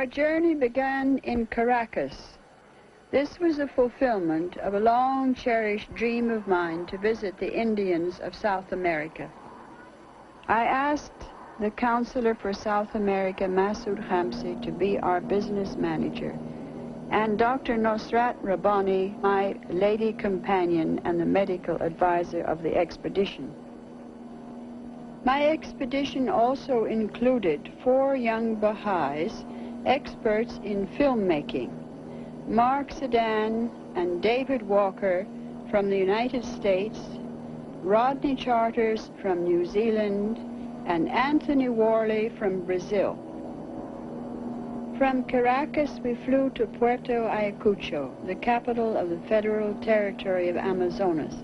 Our journey began in Caracas. This was a fulfillment of a long-cherished dream of mine to visit the Indians of South America. I asked the counselor for South America, Maxwell, to be our business manager, and Dr. Nosrat Rabbani, my lady companion and the medical advisor of the expedition. My expedition also included 4 young Baha'is, experts in filmmaking, Mark Sedan and David Walker from the United States, Rodney Charters from New Zealand, and Anthony Worley from Brazil. From Caracas, we flew to Puerto Ayacucho, the capital of the Federal Territory of Amazonas.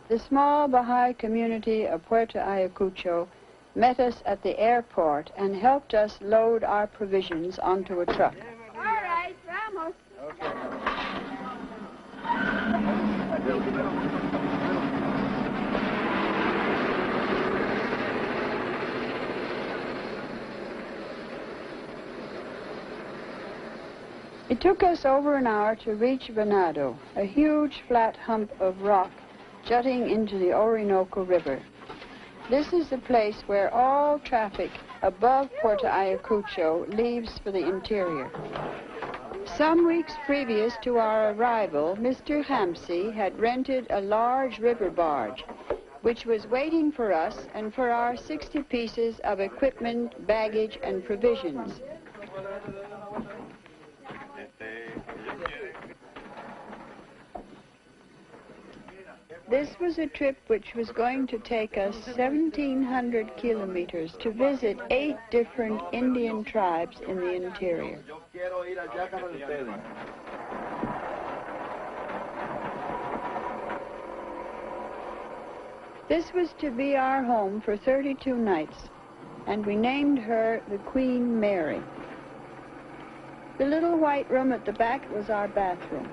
The small Baha'i community of Puerto Ayacucho met us at the airport and helped us load our provisions onto a truck. All right, vamos. It took us over an hour to reach Venado, a huge flat hump of rock jutting into the Orinoco River. This is the place where all traffic above Puerto Ayacucho leaves for the interior. Some weeks previous to our arrival, Mr. Hampsey had rented a large river barge, which was waiting for us and for our 60 pieces of equipment, baggage, and provisions. This was a trip which was going to take us 1,700 kilometers to visit 8 different Indian tribes in the interior. This was to be our home for 32 nights, and we named her the Queen Mary. The little white room at the back was our bathroom.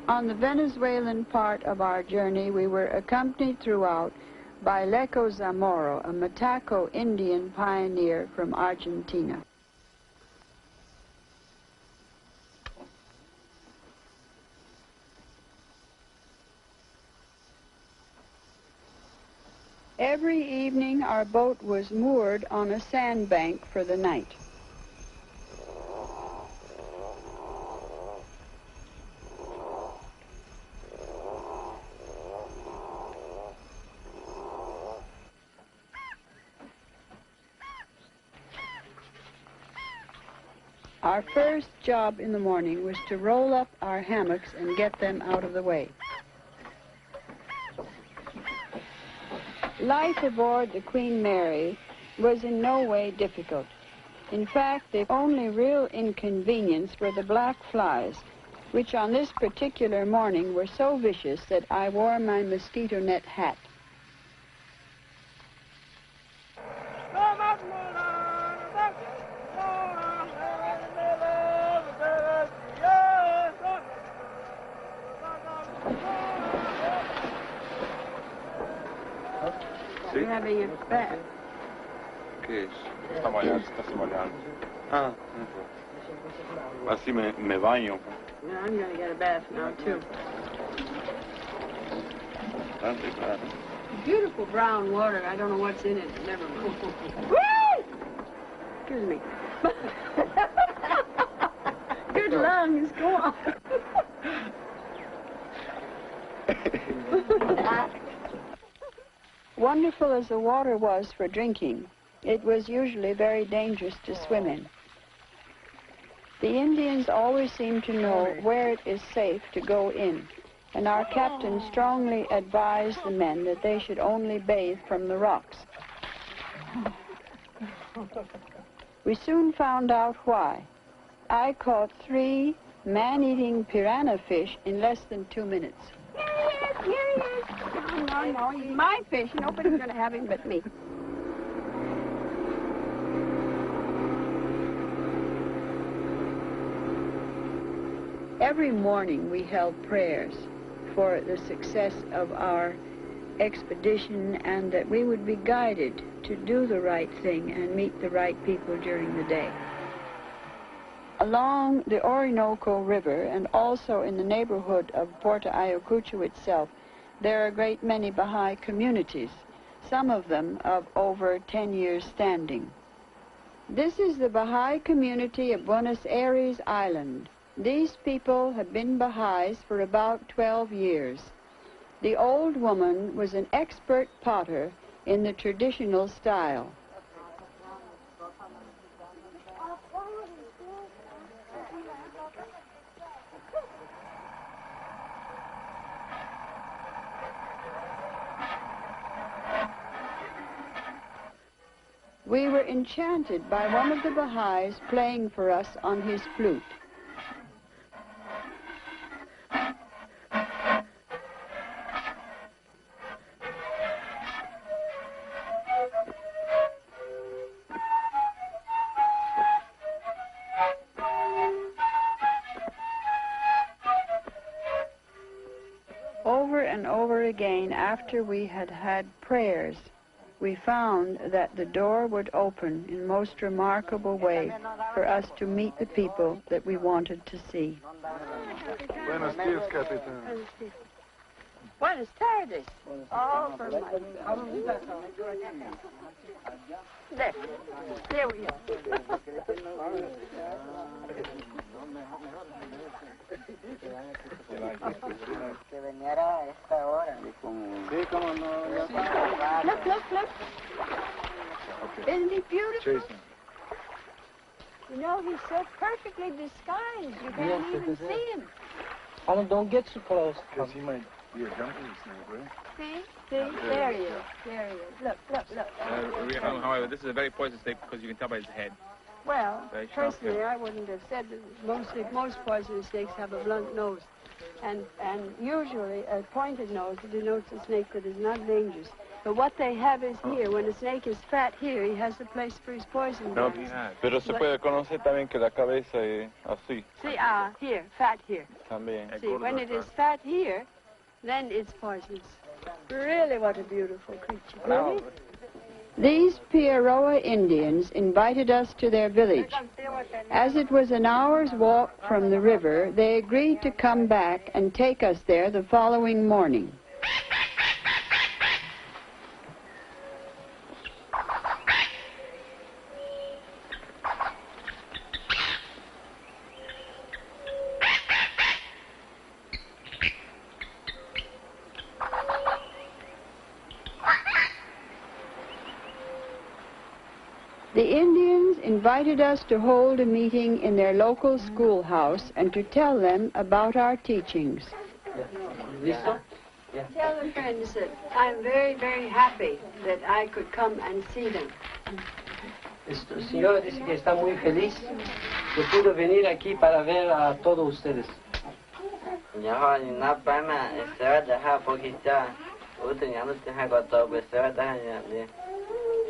On the Venezuelan part of our journey, we were accompanied throughout by Leco Zamoro, a Mataco Indian pioneer from Argentina. Every evening, our boat was moored on a sandbank for the night. Our first job in the morning was to roll up our hammocks and get them out of the way. Life aboard the Queen Mary was in no way difficult. In fact, the only real inconvenience were the black flies, which on this particular morning were so vicious that I wore my mosquito net hat. You're having a bath. ¿Qué es? Está bañando. Ah, así me baño. No, I'm going to get a bath now, too. Beautiful brown water. I don't know what's in it. Never mind. Woo! Excuse me. Good lungs. Go on. Wonderful as the water was for drinking, it was usually very dangerous to swim in. The Indians always seem to know where it is safe to go in, and our captain strongly advised the men that they should only bathe from the rocks. We soon found out why. I caught 3 man-eating piranha fish in less than 2 minutes. Here he is. No, he's my fish. Nobody's going to have him but me. Every morning we held prayers for the success of our expedition and that we would be guided to do the right thing and meet the right people during the day. Along the Orinoco River and also in the neighborhood of Puerto Ayacucho itself, there are a great many Baha'i communities, some of them of over 10 years standing. This is the Baha'i community of Buenos Aires Island. These people have been Baha'is for about 12 years. The old woman was an expert potter in the traditional style. We were enchanted by one of the Baha'is playing for us on his flute. Over and over again, after we had had prayers, we found that the door would open in most remarkable way for us to meet the people that we wanted to see. Buenos dias, Capitán. Buenas tardes. Oh, for my... There we are. Look. Isn't he beautiful? Jason. You know, he's so perfectly disguised. You can't even see him. Alan, don't get too close. Because he might be a jumping snake, right? See? There he is. Look. However, this is a very poisonous snake because you can tell by his head. Well, Very sharp personally, head. I wouldn't have said that most poisonous snakes have a blunt nose. And usually a pointed nose denotes a snake that is not dangerous. But what they have is here. When a snake is fat here, he has a place for his poison No, glands. pero se puede conocer también que la cabeza es así. See, here, fat here. También. See, when it is fat here, then it's poisonous. Really, what a beautiful creature. Really? These Piaroa Indians invited us to their village. As it was an hour's walk from the river, they agreed to come back and take us there the following morning. The Indians invited us to hold a meeting in their local schoolhouse and to tell them about our teachings. ¿Listo? Tell the friends that I'm very, very happy that I could come and see them. El señor dice que está muy feliz que pudo venir aquí para ver a todos ustedes.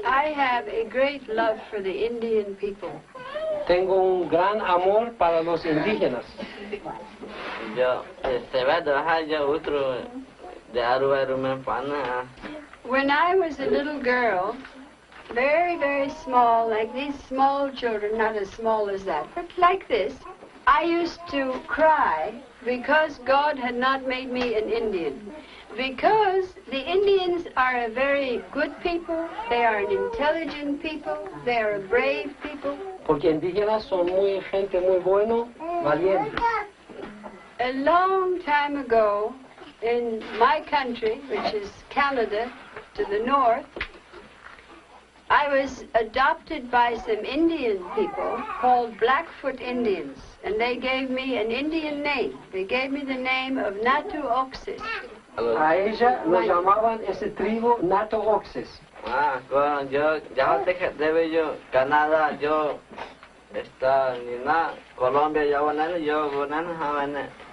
I have a great love for the Indian people. Tengo un gran amor para los indígenas. When I was a little girl, very, very small, like these small children, not as small as that, but like this, I used to cry because God had not made me an Indian. Because the Indians are a very good people, they are an intelligent people, they are a brave people. Porque indígenas son gente muy bueno, valientes. A long time ago, in my country, which is Canada, to the north, I was adopted by some Indian people called Blackfoot Indians, and they gave me an Indian name. They gave me the name of Amatu'l Baha. A ella lo llamaban ese tribu Amatu'l Baha. Bueno, yo ya debe yo Canadá, yo está ni na Colombia ya bueno, yo bueno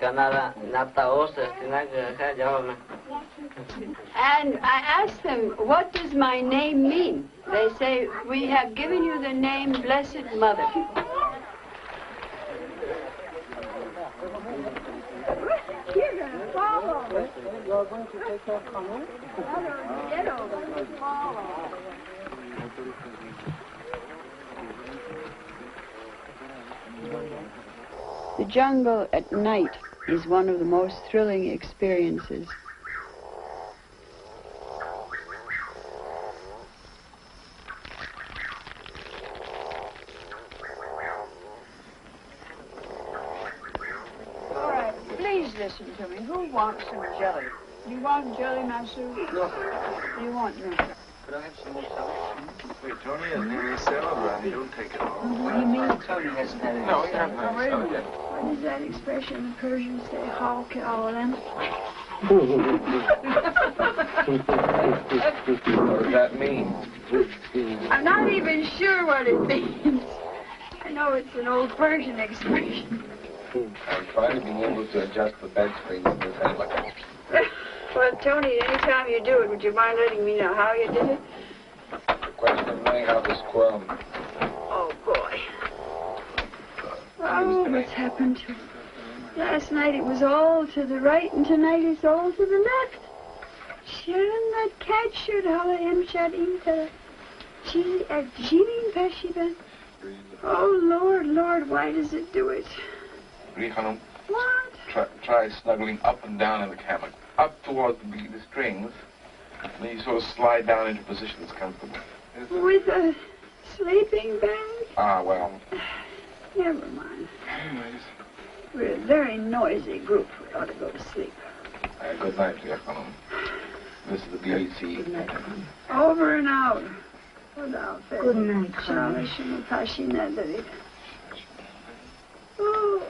Canadá nata osa stina que ya bueno. And I asked them, what does my name mean? They say, we have given you the name Blessed Mother. You're going to follow. You're going to take your canoe? Get over. Follow. The jungle at night is one of the most thrilling experiences. All right, please listen to me. Who wants some jelly? You want jelly, Maxwell? No. You want none? Could I have some more salad? Wait, Tony has nearly salad. Don't take it all. What do you mean? Tony hasn't had any No, you salad. haven't had any salad yet. What is that expression the Persians say? How Ka'alam? What does that mean? I'm not even sure what it means. I know it's an old Persian expression. I'm trying to be able to adjust the bed springs in this head like that. Well, Tony, anytime you do it, would you mind letting me know how you did it? The question of knowing how to squirm. Oh, boy. Oh, what's happened to... Last night it was all to the right, and tonight it's all to the left. Sharon, that cat should holla him shadim to Jean Peshiba. Oh, Lord, Lord, why does it do it? yyih What? Try snuggling up and down in the hammock. Up towards the strings. And then you sort of slide down into position that's comfortable. With a sleeping bag? Ah, well. Never mind. Anyways. We're a very noisy group. We ought to go to sleep. Good night, yyih Kha. This is the ABahá'í. Good night. Over and out. Good night. Oh.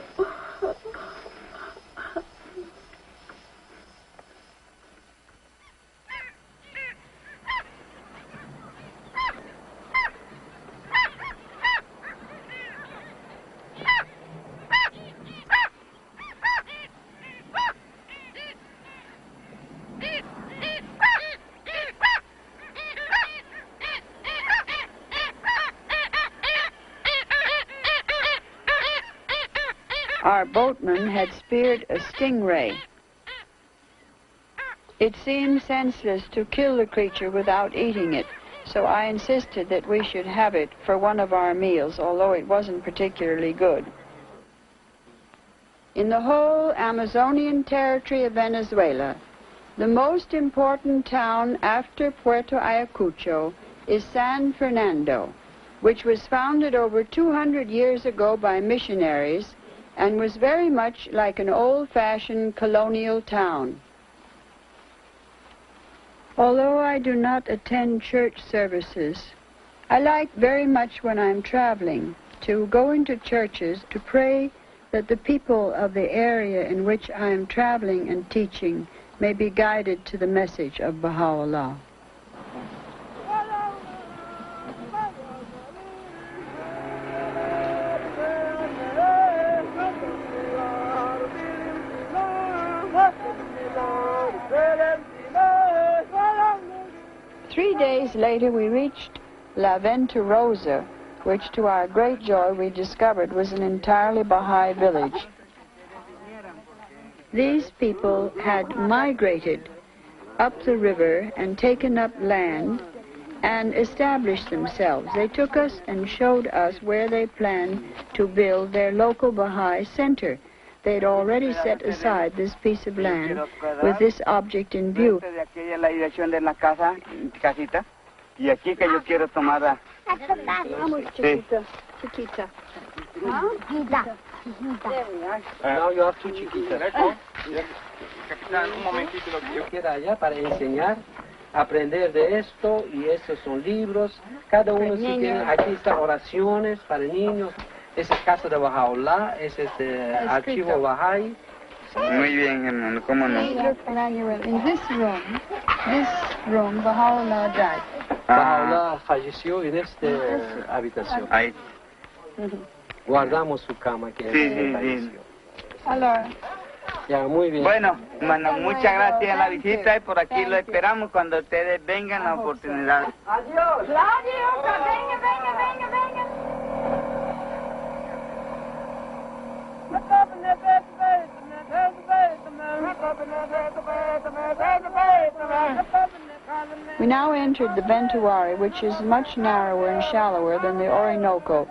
Our boatman had speared a stingray. It seemed senseless to kill the creature without eating it, so I insisted that we should have it for one of our meals, although it wasn't particularly good. In the whole Amazonian territory of Venezuela, the most important town after Puerto Ayacucho is San Fernando, which was founded over 200 years ago by missionaries and was very much like an old-fashioned colonial town. Although I do not attend church services, I like very much when I'm traveling to go into churches to pray that the people of the area in which I am traveling and teaching may be guided to the message of Baha'u'llah. days later, we reached La Venturosa, which to our great joy we discovered was an entirely Baha'i village. These people had migrated up the river and taken up land and established themselves. They took us and showed us where they planned to build their local Baha'i center. They'd already set aside this piece of land with this object in view. Now you have two chiquitas. Capitán, un momentito lo que yo Queda allá para enseñar, aprender de esto, y estos son libros. Cada uno sí tiene, aquí están oraciones para niños. Esa es casa de Baha'u'llah, ese es el archivo Bahá'í. Muy bien, hermano, cómo no. In this room, Baha'u'llah died. Bahá'u'lláh falleció en esta habitación. Ahí. Guardamos su cama que él falleció. Hello. Ya, muy bien. Bueno, hermano, muchas gracias a la visita y por aquí lo esperamos cuando ustedes vengan la oportunidad. Adiós. Adiós. Venga, venga, venga, venga. We now entered the Bentuari, which is much narrower and shallower than the Orinoco.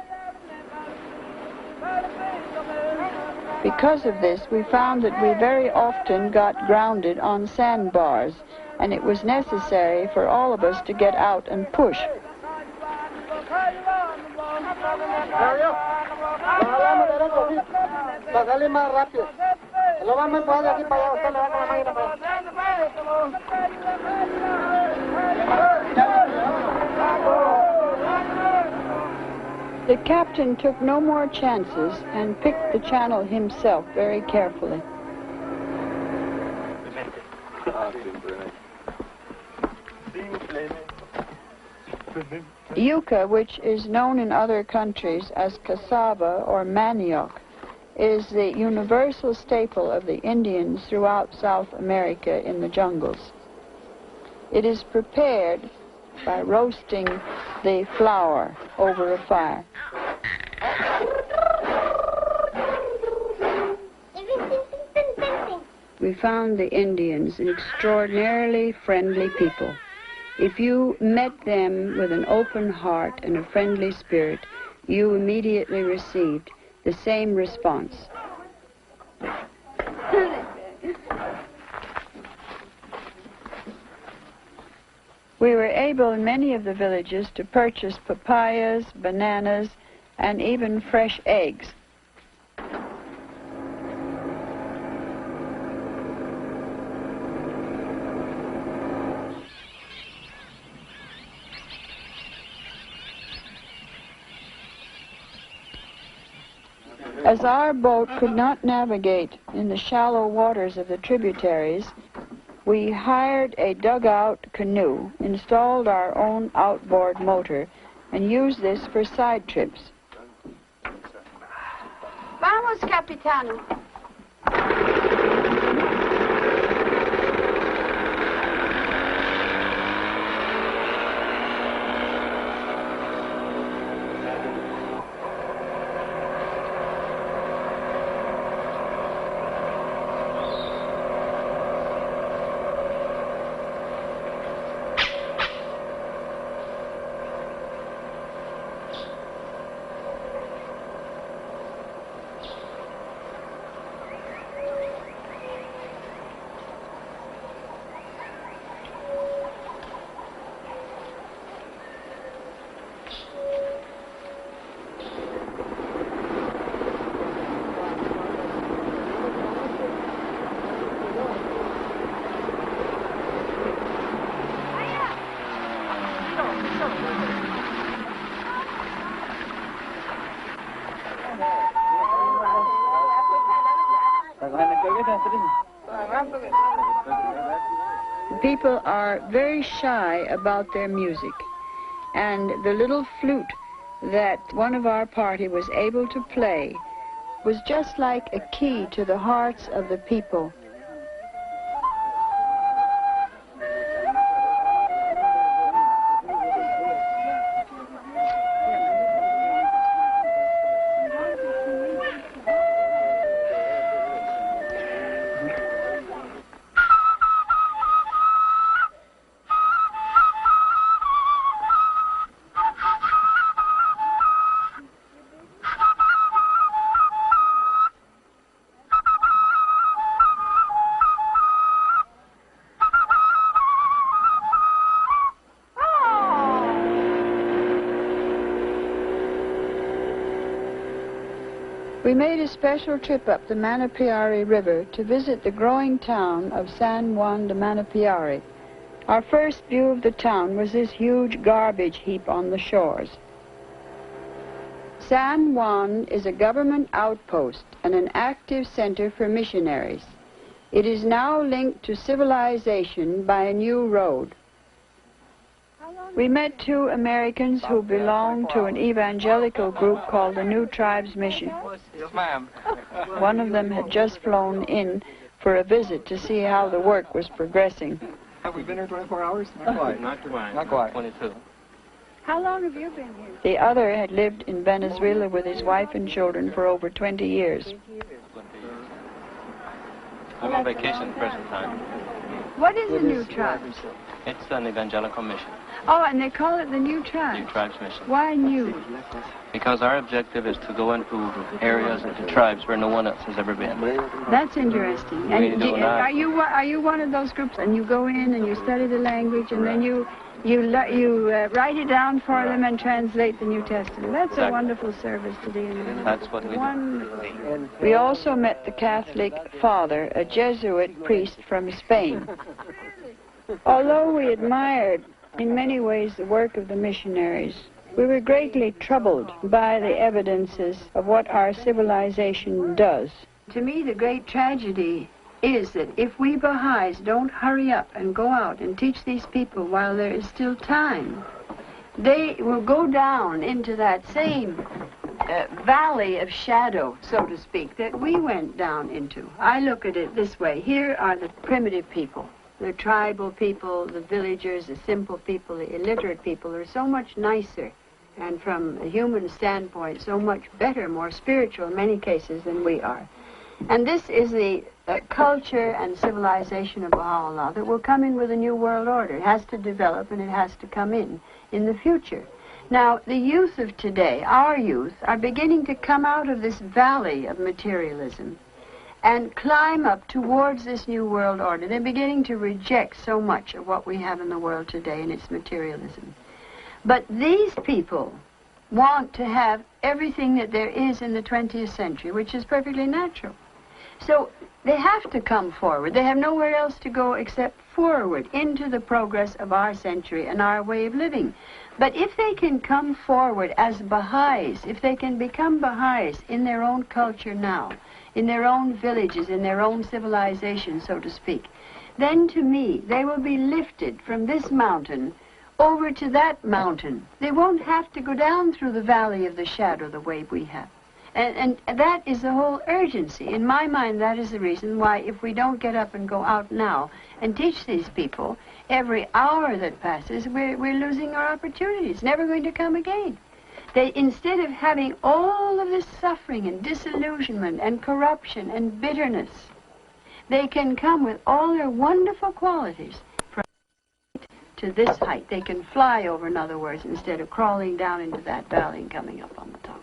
Because of this, we found that we very often got grounded on sandbars, and it was necessary for all of us to get out and push. The captain took no more chances and picked the channel himself very carefully. Yucca, which is known in other countries as cassava or manioc, is the universal staple of the Indians throughout South America in the jungles. It is prepared by roasting the flour over a fire. We found the Indians an extraordinarily friendly people. If you met them with an open heart and a friendly spirit, you immediately received the same response. We were able in many of the villages to purchase papayas, bananas, and even fresh eggs. As our boat could not navigate in the shallow waters of the tributaries, we hired a dugout canoe, installed our own outboard motor, and used this for side trips. Vamos, capitano. People are very shy about their music, and the little flute that one of our party was able to play was just like a key to the hearts of the people. We made a special trip up the Manapiari River to visit the growing town of San Juan de Manapiari. Our first view of the town was this huge garbage heap on the shores. San Juan is a government outpost and an active center for missionaries. It is now linked to civilization by a new road. We met two Americans who belonged to an evangelical group called the New Tribes Mission. Yes, ma'am. One of them had just flown in for a visit to see how the work was progressing. Have we been here 24 hours? Not quite. Not quite. Not quite. 22. How long have you been here? The other had lived in Venezuela with his wife and children for over 20 years. I'm on vacation at the present time. What is the New Tribes? It's an evangelical mission, Oh, and they call it the New New Tribes. Tribes mission. Why new? Because our objective is to go into areas, into tribes where no one else has ever been. That's interesting. We And do not. are you one of those groups? And you go in and you study the language, and then you write it down for them and translate the New Testament. That's a Exactly. wonderful service to the Indians. That's what we do. Wonderful. We also met the Catholic father, a Jesuit priest from Spain. Although we admired in many ways the work of the missionaries, we were greatly troubled by the evidences of what our civilization does. To me, the great tragedy is that if we Baha'is don't hurry up and go out and teach these people while there is still time, they will go down into that same valley of shadow, so to speak, that we went down into. I look at it this way. Here are the primitive people, the tribal people, the villagers, the simple people, the illiterate people are so much nicer and from a human standpoint so much better, more spiritual in many cases than we are. And this is the culture and civilization of Baha'u'llah that will come in with a new world order. It has to develop and it has to come in the future. Now, the youth of today, our youth, are beginning to come out of this valley of materialism and climb up towards this new world order. They're beginning to reject so much of what we have in the world today and its materialism. But these people want to have everything that there is in the 20th century, which is perfectly natural. So they have to come forward. They have nowhere else to go except forward into the progress of our century and our way of living. But if they can come forward as Baha'is, if they can become Baha'is in their own culture now, in their own villages, in their own civilization, so to speak, then to me, they will be lifted from this mountain over to that mountain. They won't have to go down through the valley of the shadow the way we have. And that is the whole urgency. In my mind, that is the reason why if we don't get up and go out now and teach these people, every hour that passes, we're losing our opportunity. It's never going to come again. They, instead of having all of this suffering and disillusionment and corruption and bitterness, they can come with all their wonderful qualities from to this height. They can fly over, in other words, instead of crawling down into that valley and coming up on the top.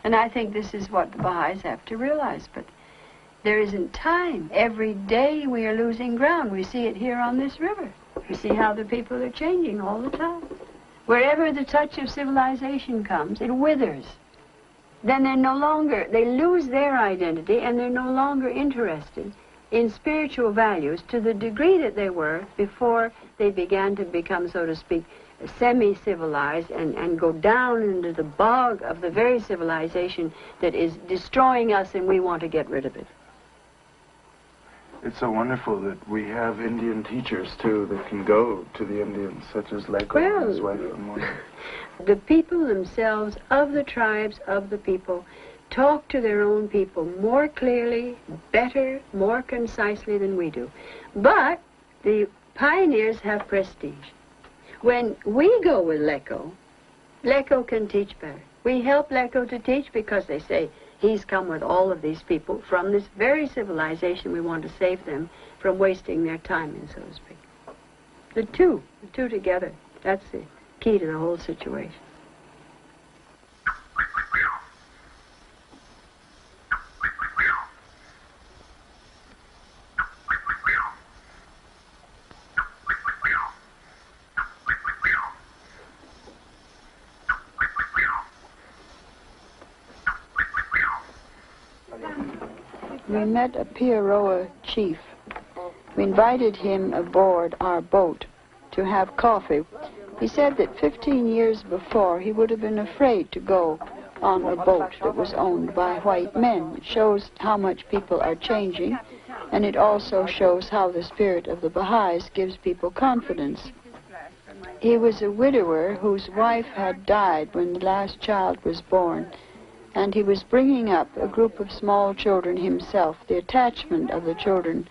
And I think this is what the Baha'is have to realize, but there isn't time. Every day we are losing ground. We see it here on this river. We see how the people are changing all the time. Wherever the touch of civilization comes, it withers. Then they're no longer, they lose their identity and they're no longer interested in spiritual values to the degree that they were before they began to become, so to speak, semi-civilized and go down into the bog of the very civilization that is destroying us, and we want to get rid of it. It's so wonderful that we have Indian teachers, too, that can go to the Indians, such as Leko and his wife. The people themselves, of the tribes, of the people, talk to their own people more clearly, better, more concisely than we do. But the pioneers have prestige. When we go with Leko, Leko can teach better. We help Leko to teach because they say he's come with all of these people from this very civilization. We want to save them from wasting their time in, so to speak. The two together, that's the key to the whole situation. We met a Piaroa chief. We invited him aboard our boat to have coffee. He said that 15 years before he would have been afraid to go on a boat that was owned by white men. It shows how much people are changing, and it also shows how the spirit of the Baha'is gives people confidence. He was a widower whose wife had died when the last child was born, and he was bringing up a group of small children himself. The attachment of the children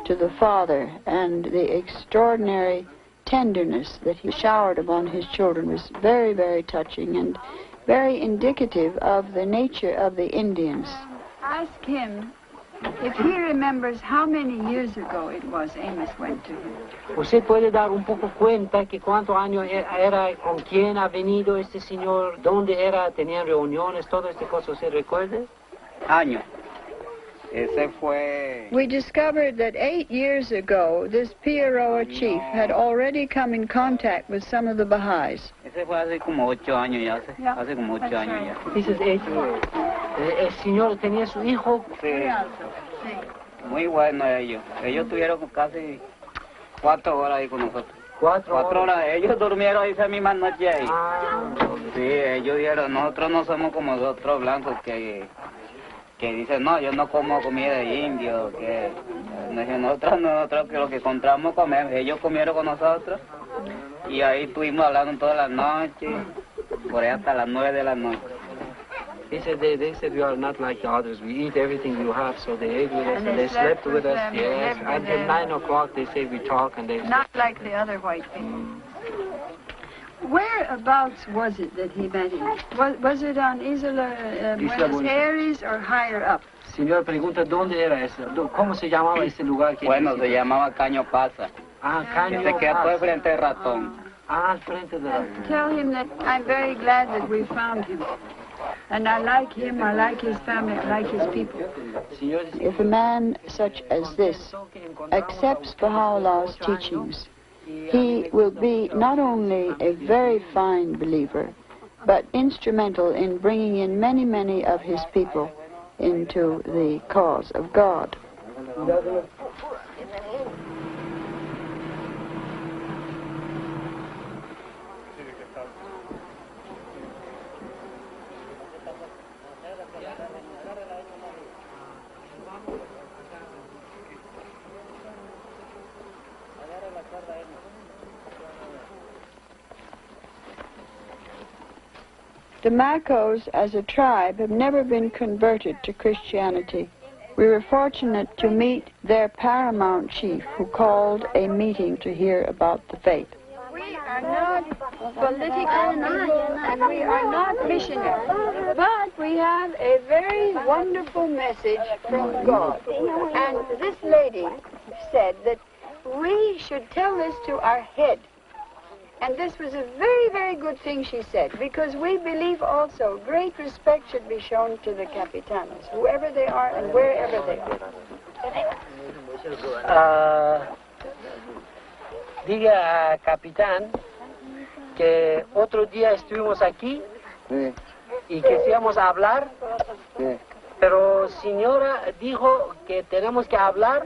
to the father and the extraordinary tenderness that he showered upon his children was very, very touching and very indicative of the nature of the Indians. Ask him if he remembers how many years ago it was Amos went to him. ¿Usted puede dar un poco cuenta que cuántos años era, con quién ha venido este señor, dónde era, tenían reuniones, todo este cosa, ¿se recuerda? Año. Ese fue... We discovered that 8 years ago, this Piaroa chief had already come in contact with some of the Baha'is. Ese fue hace como 8 años ya, hace como 8 años ya. This is 8 years. El señor tenía su hijo. Sí. Muy bueno ellos. Ellos tuvieron casi 4 horas ahí con nosotros. 4 horas. Ellos durmieron esa misma noche ahí. Sí, ellos dijeron, nosotros no somos como los otros blancos que dicen, no, yo no como comida de indio, que nosotros que lo que encontramos comemos. Ellos comieron con nosotros y ahí estuvimos hablando toda la noche, por ahí hasta las 9 de la noche. He said they said we are not like the others. We eat everything you have, so they ate with us and they slept with us. Yes, until 9 o'clock they say we talk and they. Not like the other white people. Whereabouts was it that he met him? Was it on Isla Buenos Aires or higher up? Señor pregunta dónde era eso, cómo se llamaba ese lugar que. Bueno, se llamaba Caño Pasa. Caño Pasa. Se quedó al frente del ratón. Al frente del ratón. Tell him that I'm very glad that we found him. And I like him, I like his family, I like his people. If a man such as this accepts Baha'u'llah's teachings, he will be not only a very fine believer, but instrumental in bringing in many, many of his people into the cause of God. The Macos, as a tribe, have never been converted to Christianity. We were fortunate to meet their paramount chief, who called a meeting to hear about the faith. We are not political people and we are not missionaries, but we have a very wonderful message from God. And this lady said that we should tell this to our head. And this was a very, very good thing she said, because we believe also great respect should be shown to the capitanes, whoever they are and wherever they are. Diga, capitán, que otro día estuvimos aquí y queríamos hablar, pero señora dijo que tenemos que hablar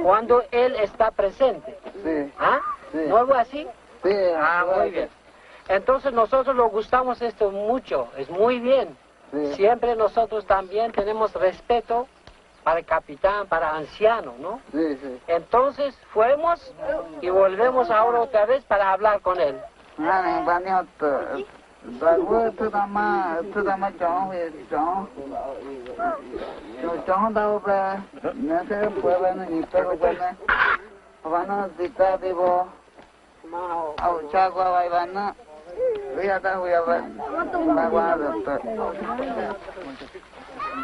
cuando él está presente. ¿Ah? ¿No algo así? Sí, muy bien. Entonces nosotros nos gustamos esto mucho, es muy bien. Siempre nosotros también tenemos respeto para el capitán, para anciano, ¿no? Entonces fuimos y volvemos ahora otra vez para hablar con él.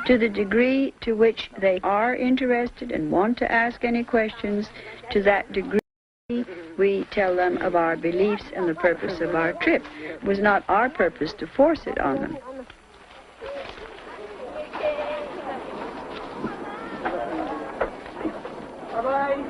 To the degree to which they are interested and want to ask any questions, to that degree we tell them of our beliefs and the purpose of our trip. It was not our purpose to force it on them. Bye-bye.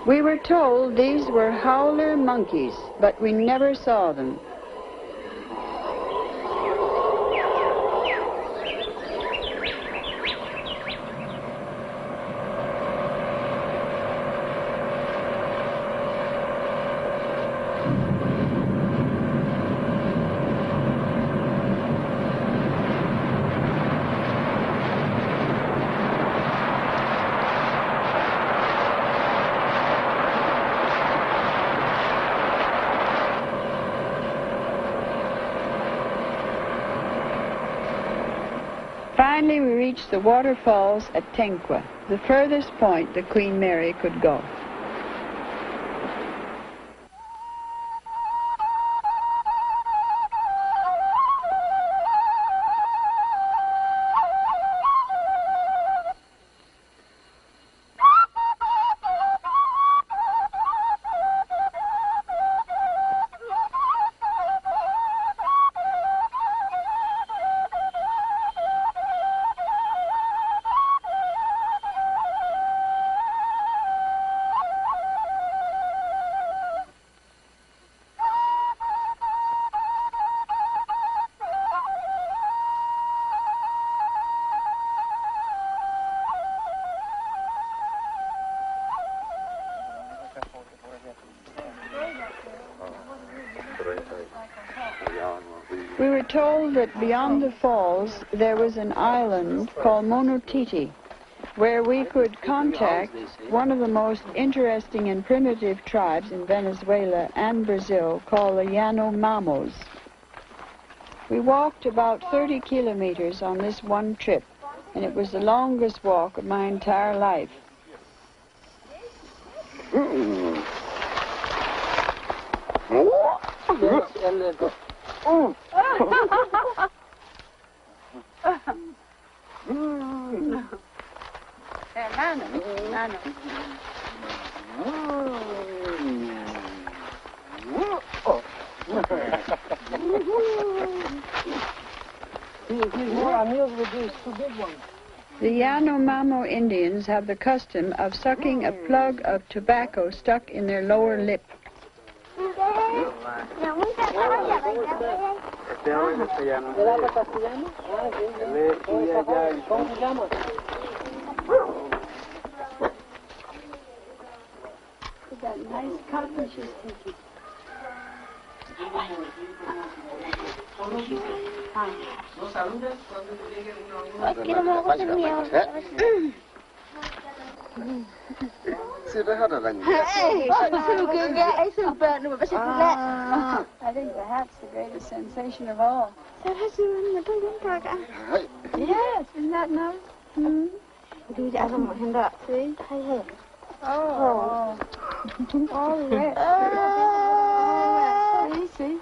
We were told these were howler monkeys, but we never saw them. Finally, we reached the waterfalls at Tenqua, the furthest point the Queen Mary could go. We were told that beyond the falls there was an island called Monotiti, where we could contact one of the most interesting and primitive tribes in Venezuela and Brazil called the Yanomamos. We walked about 30 kilometers on this one trip, and it was the longest walk of my entire life. The Yanomamo Indians have the custom of sucking a plug of tobacco stuck in their lower lip. That nice cotton she's taking. I think the hat's the greatest sensation of all. Yes, isn't that nice? See? Oh. Oh, yes. See?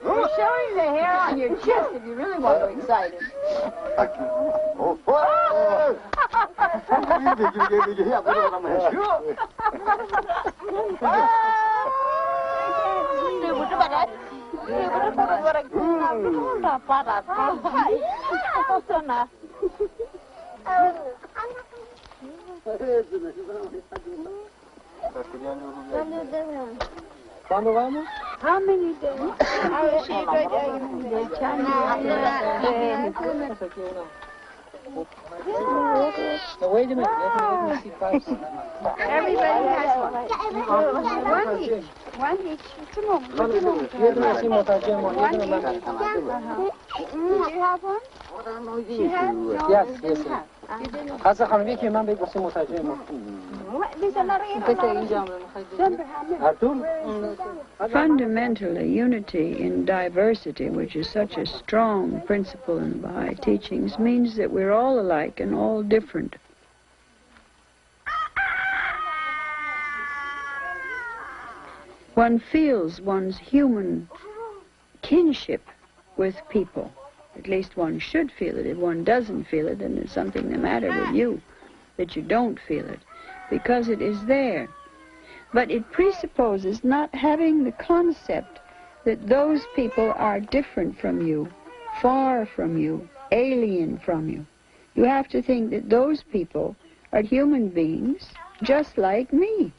You're showing the hair on your chest if you really want to be excited. ¿Cuándo vamos? How many days? Wait a minute, let me see first. Everybody has one. One each. One each. Come on. One each. Did you have one? She had? No, Yes, you yes. didn't have. You didn't have. از خانمی که من بگوسیم مترجم Fundamentally, unity in diversity, which is such a strong principle in Baha'i teachings, means that we're all alike and all different. One feels one's human kinship with people. At least one should feel it. If one doesn't feel it, then there's something the matter with you, that you don't feel it, because it is there. But it presupposes not having the concept that those people are different from you, far from you, alien from you. You have to think that those people are human beings just like me.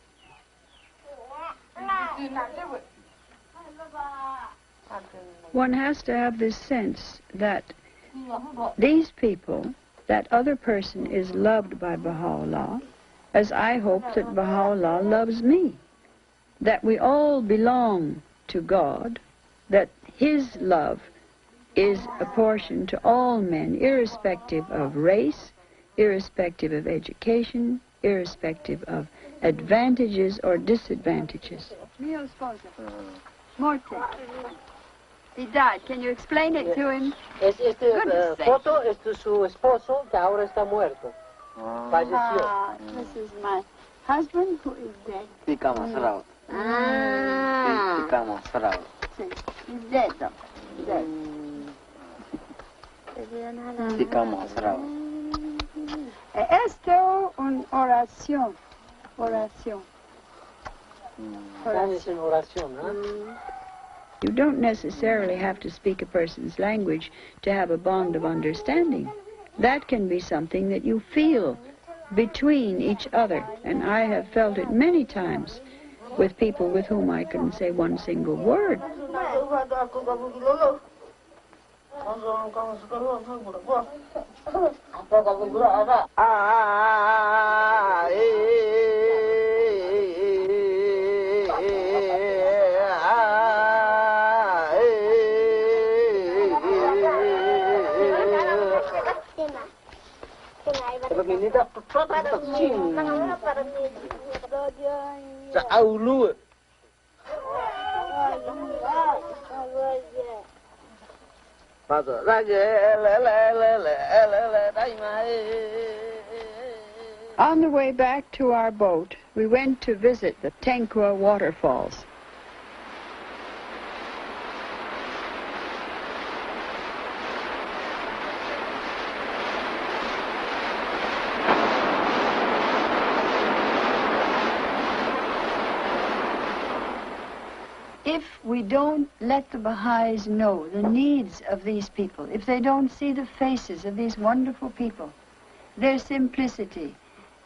One has to have this sense that these people, that other person is loved by Baha'u'llah, as I hope that Baha'u'llah loves me. That we all belong to God, that His love is apportioned to all men, irrespective of race, irrespective of education, irrespective of advantages or disadvantages. Mio sposo. Morte. He died. Can you explain it to him? Goodness sake. Foto es de su esposo que ahora está muerto. Falleció. This is my husband who is dead. Ficamos raus. Ficamos raus. He's dead though. Dead. Ficamos raus. Esto una oración. Oración. Oración, You don't necessarily have to speak a person's language to have a bond of understanding. That can be something that you feel between each other, and I have felt it many times with people with whom I couldn't say one single word. On the way back to our boat, we went to visit the Tenkwa waterfalls. If we don't let the Baha'is know the needs of these people, if they don't see the faces of these wonderful people, their simplicity,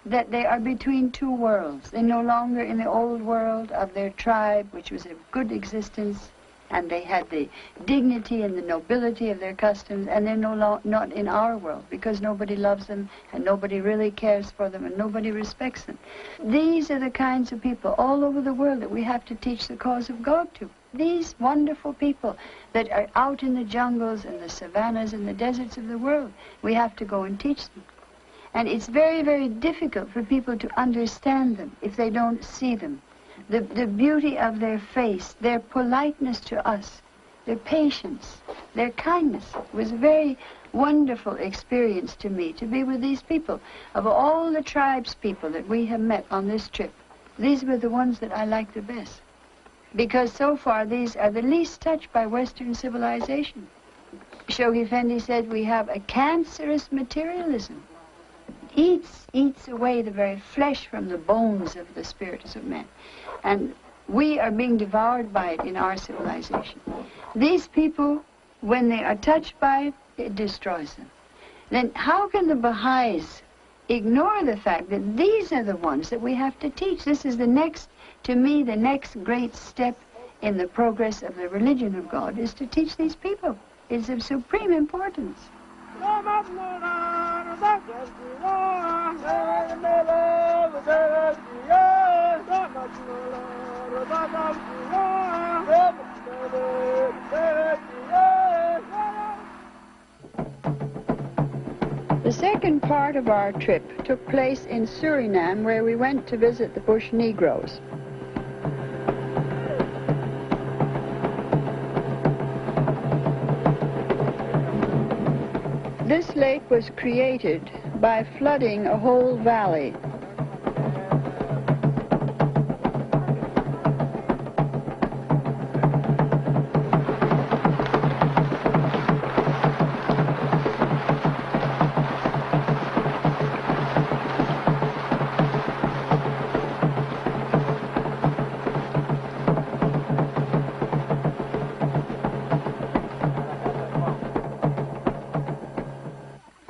that they are between two worlds. They're no longer in the old world of their tribe, which was a good existence, and they had the dignity and the nobility of their customs, and they're not in our world, because nobody loves them, and nobody really cares for them, and nobody respects them. These are the kinds of people all over the world that we have to teach the cause of God to. These wonderful people that are out in the jungles and the savannas and the deserts of the world, we have to go and teach them. And it's very, very difficult for people to understand them if they don't see them. The beauty of their face, their politeness to us, their patience, their kindness. It was a very wonderful experience to me to be with these people. Of all the tribes people that we have met on this trip, these were the ones that I liked the best. Because so far these are the least touched by Western civilization. Shoghi Effendi said we have a cancerous materialism. Eats away the very flesh from the bones of the spirits of men. And we are being devoured by it in our civilization. These people, when they are touched by it, it destroys them. Then how can the Baha'is ignore the fact that these are the ones that we have to teach? This is the next, to me, the next great step in the progress of the religion of God is to teach these people. It's of supreme importance. The second part of our trip took place in Suriname, where we went to visit the Bush Negroes. This lake was created by flooding a whole valley.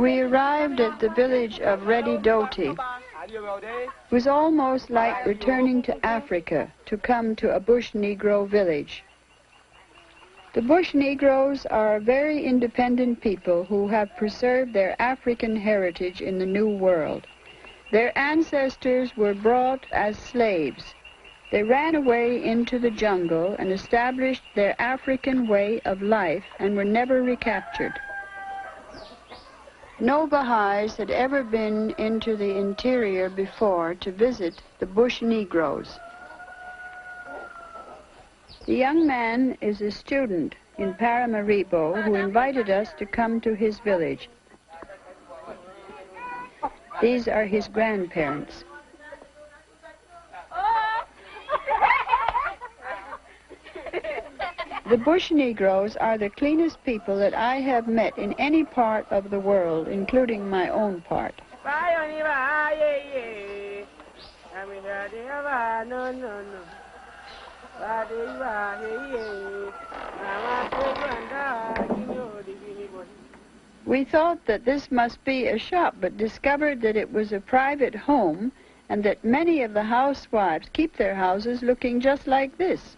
We arrived at the village of Redidoti. It was almost like returning to Africa to come to a bush Negro village. The bush Negroes are very independent people who have preserved their African heritage in the New World. Their ancestors were brought as slaves. They ran away into the jungle and established their African way of life and were never recaptured. No Baha'is had ever been into the interior before to visit the bush Negroes. The young man is a student in Paramaribo who invited us to come to his village. These are his grandparents. The bush Negroes are the cleanest people that I have met in any part of the world, including my own part. We thought that this must be a shop, but discovered that it was a private home and that many of the housewives keep their houses looking just like this.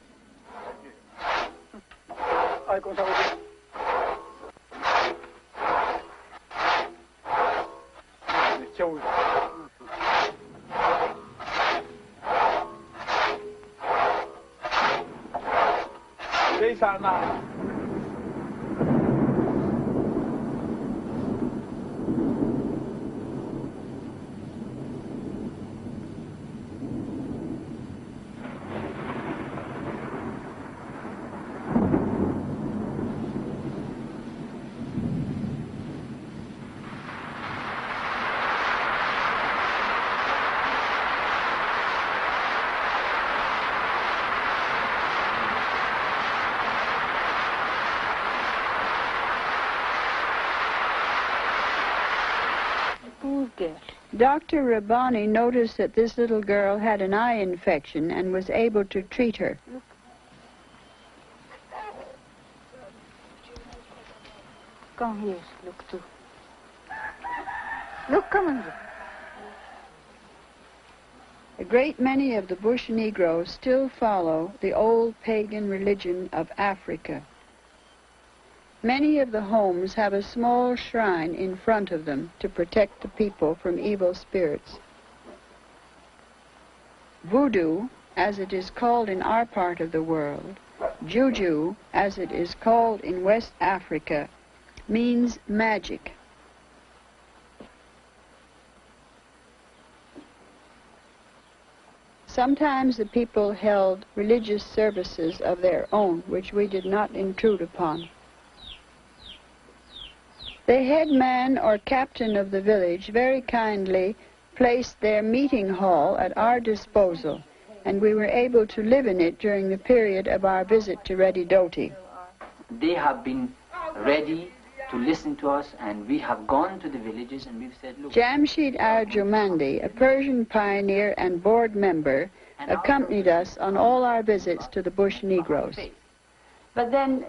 Dr. Rabbani noticed that this little girl had an eye infection and was able to treat her. Come here, look too. Look, come on. A great many of the bush Negroes still follow the old pagan religion of Africa. Many of the homes have a small shrine in front of them to protect the people from evil spirits. Voodoo, as it is called in our part of the world, Juju, as it is called in West Africa, means magic. Sometimes the people held religious services of their own, which we did not intrude upon. The headman or captain of the village very kindly placed their meeting hall at our disposal, and we were able to live in it during the period of our visit to Redidoti. They have been ready to listen to us, and we have gone to the villages and we've said, look. Jamshid Arjumandi, a Persian pioneer and board member, accompanied us on all our visits to the bush Negroes. But then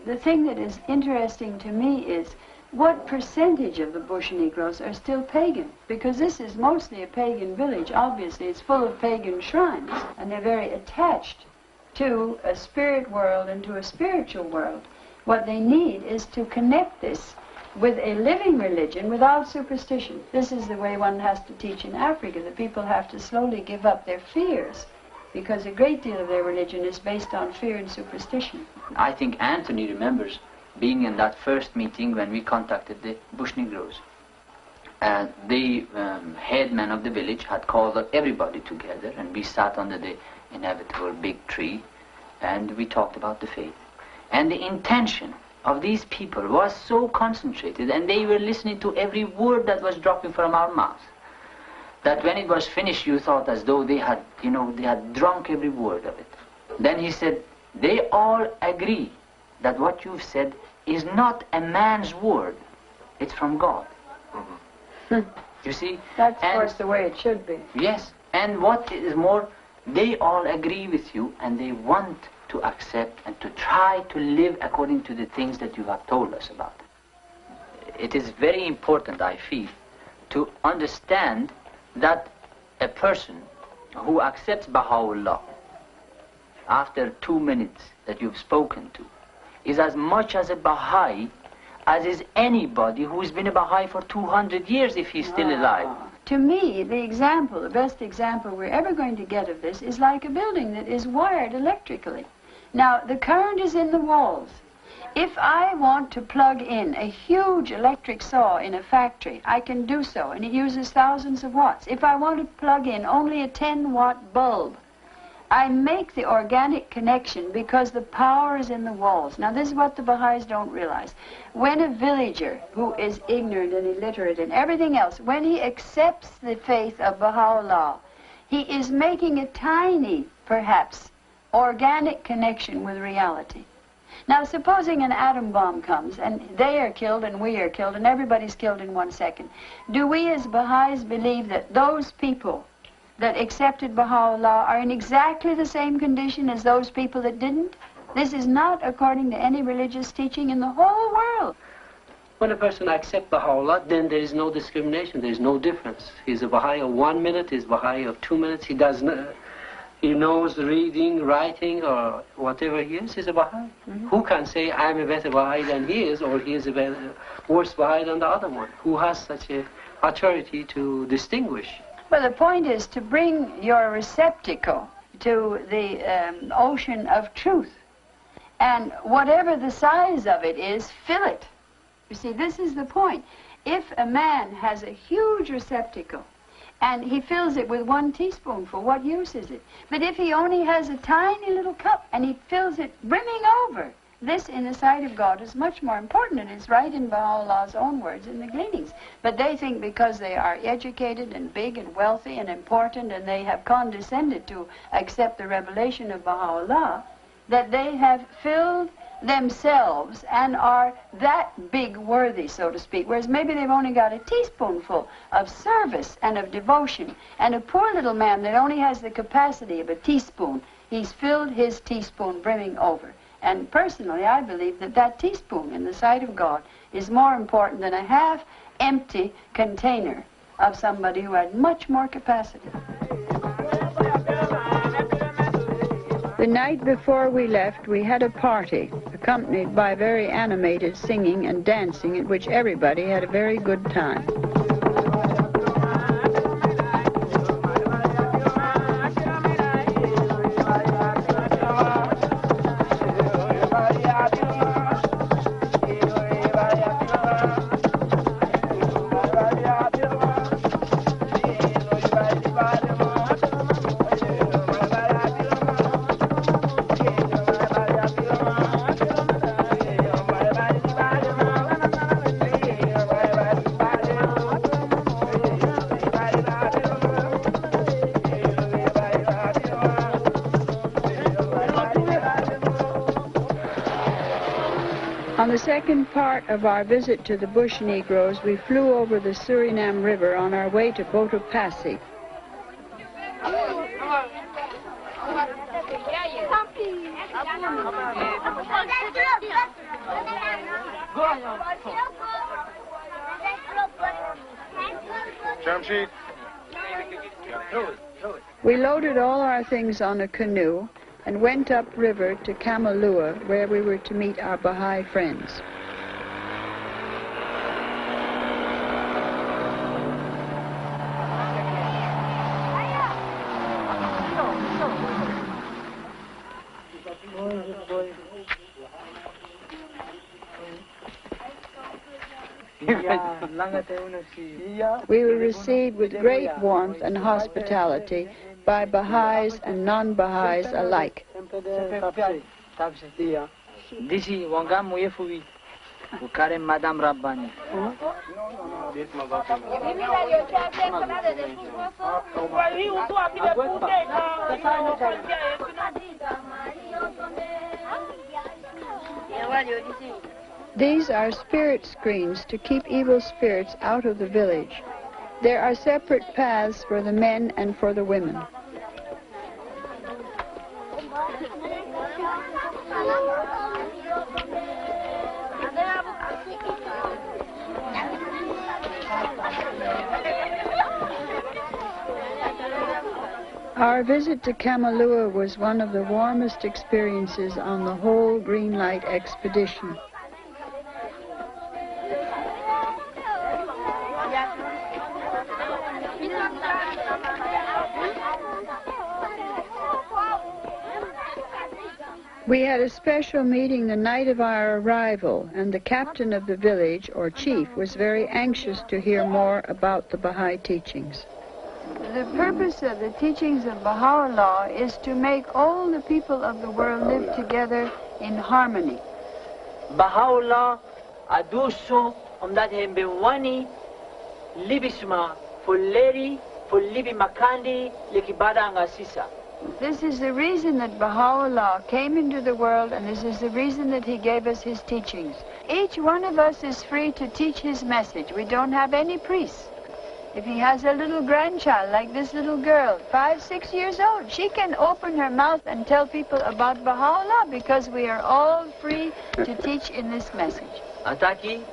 the thing that is interesting to me is what percentage of the bush Negroes are still pagan? Because this is mostly a pagan village. Obviously, it's full of pagan shrines, and they're very attached to a spirit world and to a spiritual world. What they need is to connect this with a living religion without superstition. This is the way one has to teach in Africa. The people have to slowly give up their fears, because a great deal of their religion is based on fear and superstition. I think Anthony remembers being in that first meeting when we contacted the bush Negroes. The headman of the village had called everybody together, and we sat under the inevitable big tree, and we talked about the faith. And the intention of these people was so concentrated, and they were listening to every word that was dropping from our mouths, that when it was finished, you thought as though they had, they had drunk every word of it. Then he said, they all agree that what you've said is not a man's word, it's from God. You see? That's, of course, the way it should be. Yes, and what is more, they all agree with you, and they want to accept and to try to live according to the things that you have told us about. it is very important, I feel, to understand that a person who accepts Baha'u'llah after 2 minutes that you've spoken to is as much as a Baha'i as is anybody who's been a Baha'i for 200 years if he's still alive. To me, the example, the best example we're ever going to get of this is like a building that is wired electrically. Now, the current is in the walls. If I want to plug in a huge electric saw in a factory, I can do so, and it uses thousands of watts. If I want to plug in only a 10-watt bulb, I make the organic connection because the power is in the walls. Now, this is what the Baha'is don't realize. When a villager who is ignorant and illiterate and everything else, when he accepts the faith of Baha'u'llah, he is making a tiny, perhaps, organic connection with reality. Now, supposing an atom bomb comes, and they are killed and we are killed, and everybody's killed in 1 second. Do we as Baha'is believe that those people that accepted Baha'u'llah are in exactly the same condition as those people that didn't? This is not according to any religious teaching in the whole world. When a person accepts Baha'u'llah, then there is no discrimination, there is no difference. He's a Baha'i of 1 minute, he's a Baha'i of 2 minutes, he does not... He knows reading, writing, or whatever he is, he's a Baha'i. Who can say, I'm a better Baha'i than he is, or he is a better, worse Baha'i than the other one? Who has such a authority to distinguish? Well, the point is to bring your receptacle to the ocean of truth. And whatever the size of it is, fill it. You see, this is the point. If a man has a huge receptacle, and he fills it with 1 teaspoonful, what use is it? But if he only has a tiny little cup and he fills it brimming over, this in the sight of God is much more important, and it's right in Baha'u'llah's own words in the gleanings. But they think because they are educated and big and wealthy and important, and they have condescended to accept the revelation of Baha'u'llah, that they have filled themselves and are that big worthy, so to speak, whereas maybe they've only got a teaspoonful of service and of devotion. And a poor little man that only has the capacity of a teaspoon, he's filled his teaspoon brimming over. And personally, I believe that that teaspoon in the sight of God is more important than a half-empty container of somebody who had much more capacity. The night before we left, we had a party, accompanied by very animated singing and dancing, at which everybody had a very good time. On the second part of our visit to the bush Negroes, we flew over the Suriname River on our way to Cotopaxi. We loaded all our things on a canoe and went upriver to Kamalua, where we were to meet our Baha'i friends. We were received with great warmth and hospitality by Baha'is and non-Baha'is alike. These are spirit screens to keep evil spirits out of the village. There are separate paths for the men and for the women. Our visit to Kamalua was one of the warmest experiences on the whole Green Light expedition. We had a special meeting the night of our arrival, and the captain of the village, or chief, was very anxious to hear more about the Baha'i teachings. The purpose of the teachings of Baha'u'llah is to make all the people of the world live together in harmony. Baha'u'llah aduso omdat hembewani libisma fulleri fullibi makandi lekibada angasisa. This is the reason that Baha'u'llah came into the world, and this is the reason that he gave us his teachings. Each one of us is free to teach his message. We don't have any priests. If he has a little grandchild, like this little girl, 5, 6 years old, she can open her mouth and tell people about Baha'u'llah, because we are all free to teach in this message. Ataki,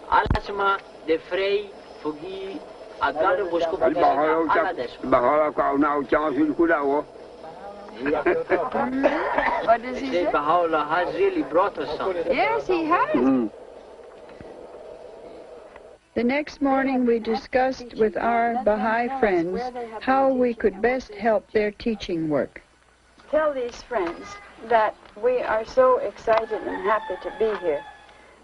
alasma de frey fugi agado busco What does he say? Baha'u'llah has really brought us something. Yes, he has. The next morning we discussed with our Baha'i friends how we could best help their teaching work. Tell these friends that we are so excited and happy to be here,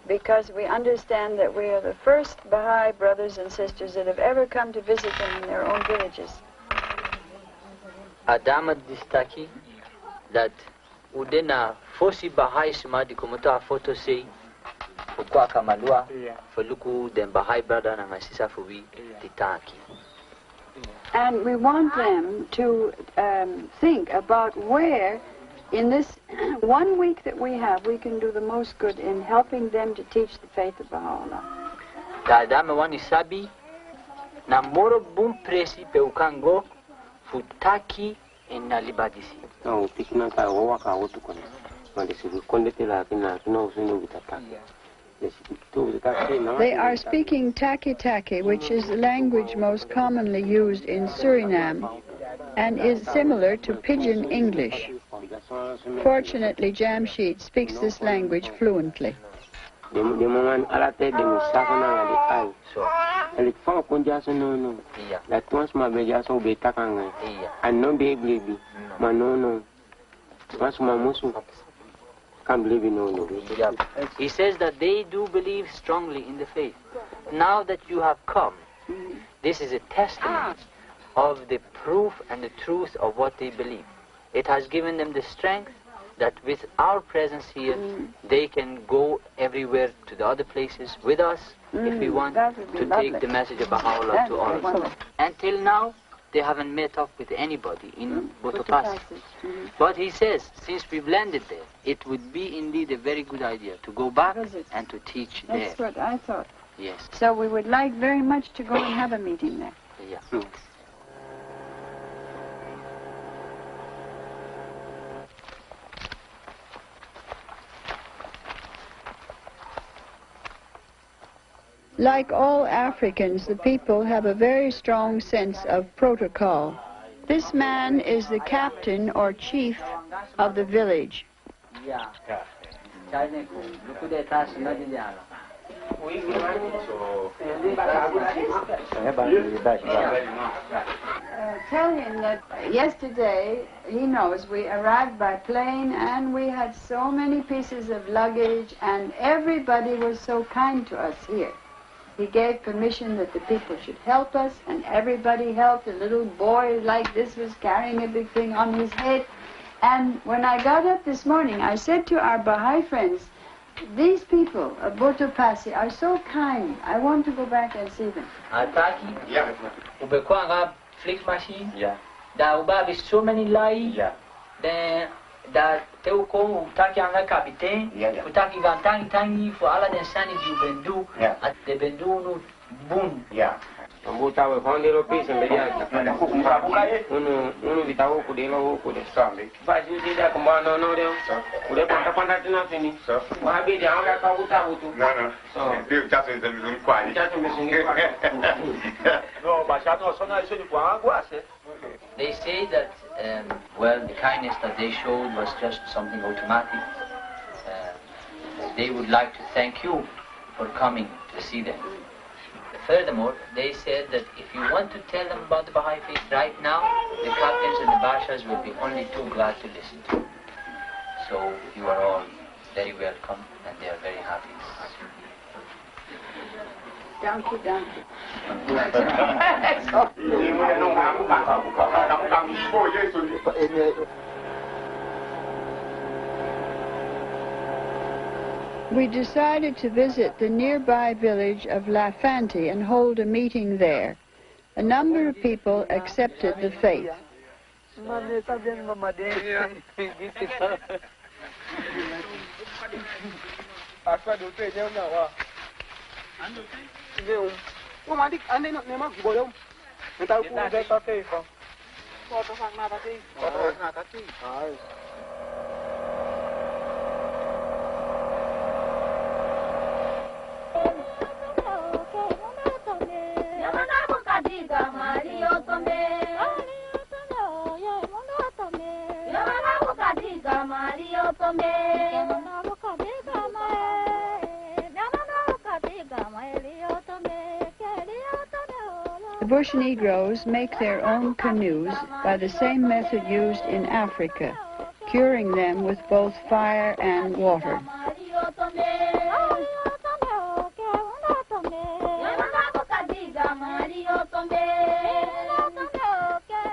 because we understand that we are the first Baha'i brothers and sisters that have ever come to visit them in their own villages. Adama distaki that udena fosi Baha'i smadi kumuta photo say ukwa kamalua foluku den Baha'i brother na ngasisa fuwi ditaki. And we want them to think about where in this 1 week that we have, we can do the most good in helping them to teach the faith of Baha'u'llah. Adama wani sabi na moro bum presi pe ukango futaki na libadisi. No, pikna ka wawa ka wotu kone. Mandesi kondete la kina usunu bitataki. They are speaking taki-taki, which is the language most commonly used in Suriname and is similar to Pidgin English. Fortunately, Jamshid speaks this language fluently. He says that they do believe strongly in the faith. Now that you have come, this is a testament of the proof and the truth of what they believe. It has given them the strength that with our presence here, they can go everywhere to the other places with us if we want to take the message of Baha'u'llah to all. Until now, they haven't met up with anybody in Botopasi. But he says, since we've landed there, it would be indeed a very good idea to go back and to teach there. That's what I thought. Yes. So we would like very much to go and have a meeting there. Yeah. Like all Africans, the people have a very strong sense of protocol. This man is the captain or chief of the village. Tell him that yesterday, he knows, we arrived by plane and we had so many pieces of luggage and everybody was so kind to us here. He gave permission that the people should help us, and everybody helped. A little boy like this was carrying a big thing on his head. And when I got up this morning, I said to our Baha'i friends, these people of Botopasi are so kind. I want to go back and see them. Ataki? Yeah. Ubekwanga flick machine? Yeah. Da ubabi so many lai? Yeah. Then da teuko utaki anga kapiten, utaki gantangi tangi for ala den sani di bendu, at the bendu no boom. Yeah. Ambuta we found the piece and uno vitao kudelo kude sambe. But you did that commando no dem. Ude panta nothing. So why be the anga ka uta. No. So you just in the middle quiet. Just in the middle. No, but I don't so nice to go. They say that, well, the kindness that they showed was just something automatic. They would like to thank you for coming to see them. Furthermore, they said that if you want to tell them about the Baha'i faith right now, the captains and the bashas will be only too glad to listen to you. So you are all very welcome, and they are very happy. Donkey, donkey. We decided to visit the nearby village of La Fanti and hold a meeting there. A number of people accepted the faith. The bush Negroes make their own canoes by the same method used in Africa, curing them with both fire and water.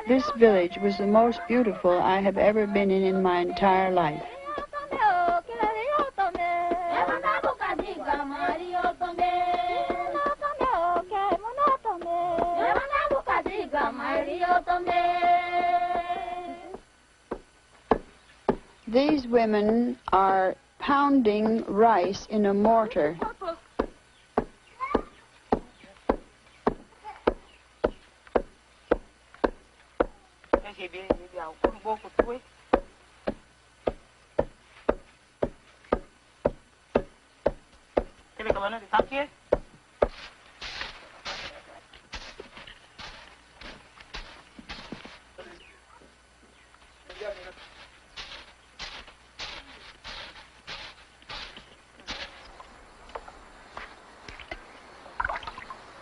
This village was the most beautiful I have ever been in my entire life. These women are pounding rice in a mortar.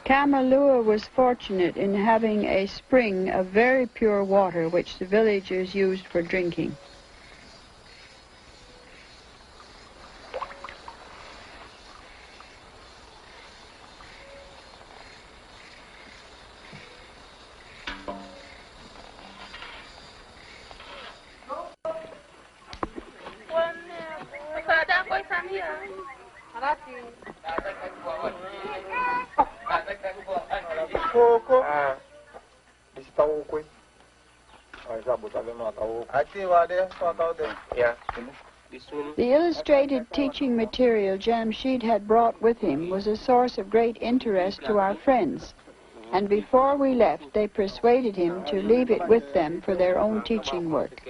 Kamalua was fortunate in having a spring of very pure water which the villagers used for drinking. The illustrated teaching material Jamshid had brought with him was a source of great interest to our friends, and before we left they persuaded him to leave it with them for their own teaching work.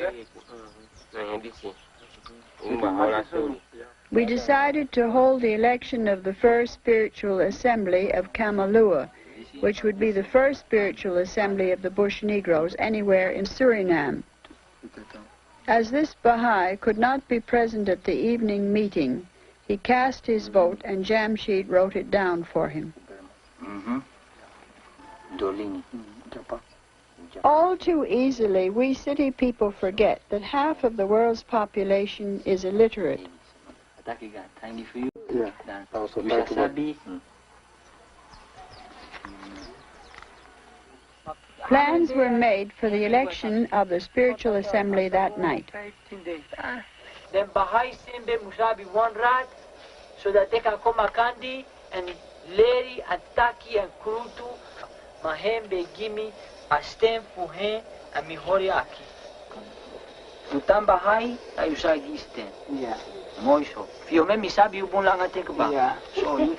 We decided to hold the election of the first spiritual assembly of Kamalua, which would be the first spiritual assembly of the Bush Negroes anywhere in Suriname. As this Baha'i could not be present at the evening meeting, he cast his vote and Jamshid wrote it down for him. All too easily, we city people forget that half of the world's population is illiterate. Plans were made for the election of the spiritual assembly that night. Then Baha'i Simbe Musabi one rat so that they can come a candy and Leri and Taki and Krutu, Mahembe Gimi, Astem Fuhe and Mihoriaki. Utan Baha'i, Ayusagi Stem. Yeah. Moiso. Fiome Misabi Ubunlanga Tekba. Yeah. So you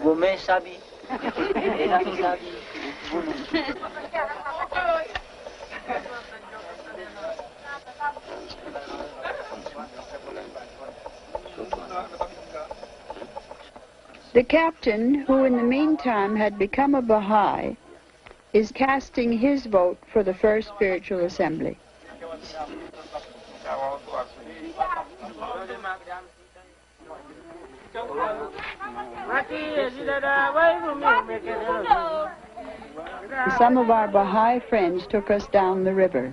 Gome Sabi. Elami Sabi. The captain, who in the meantime had become a Baha'i, is casting his vote for the first spiritual assembly. Some of our Baha'i friends took us down the river.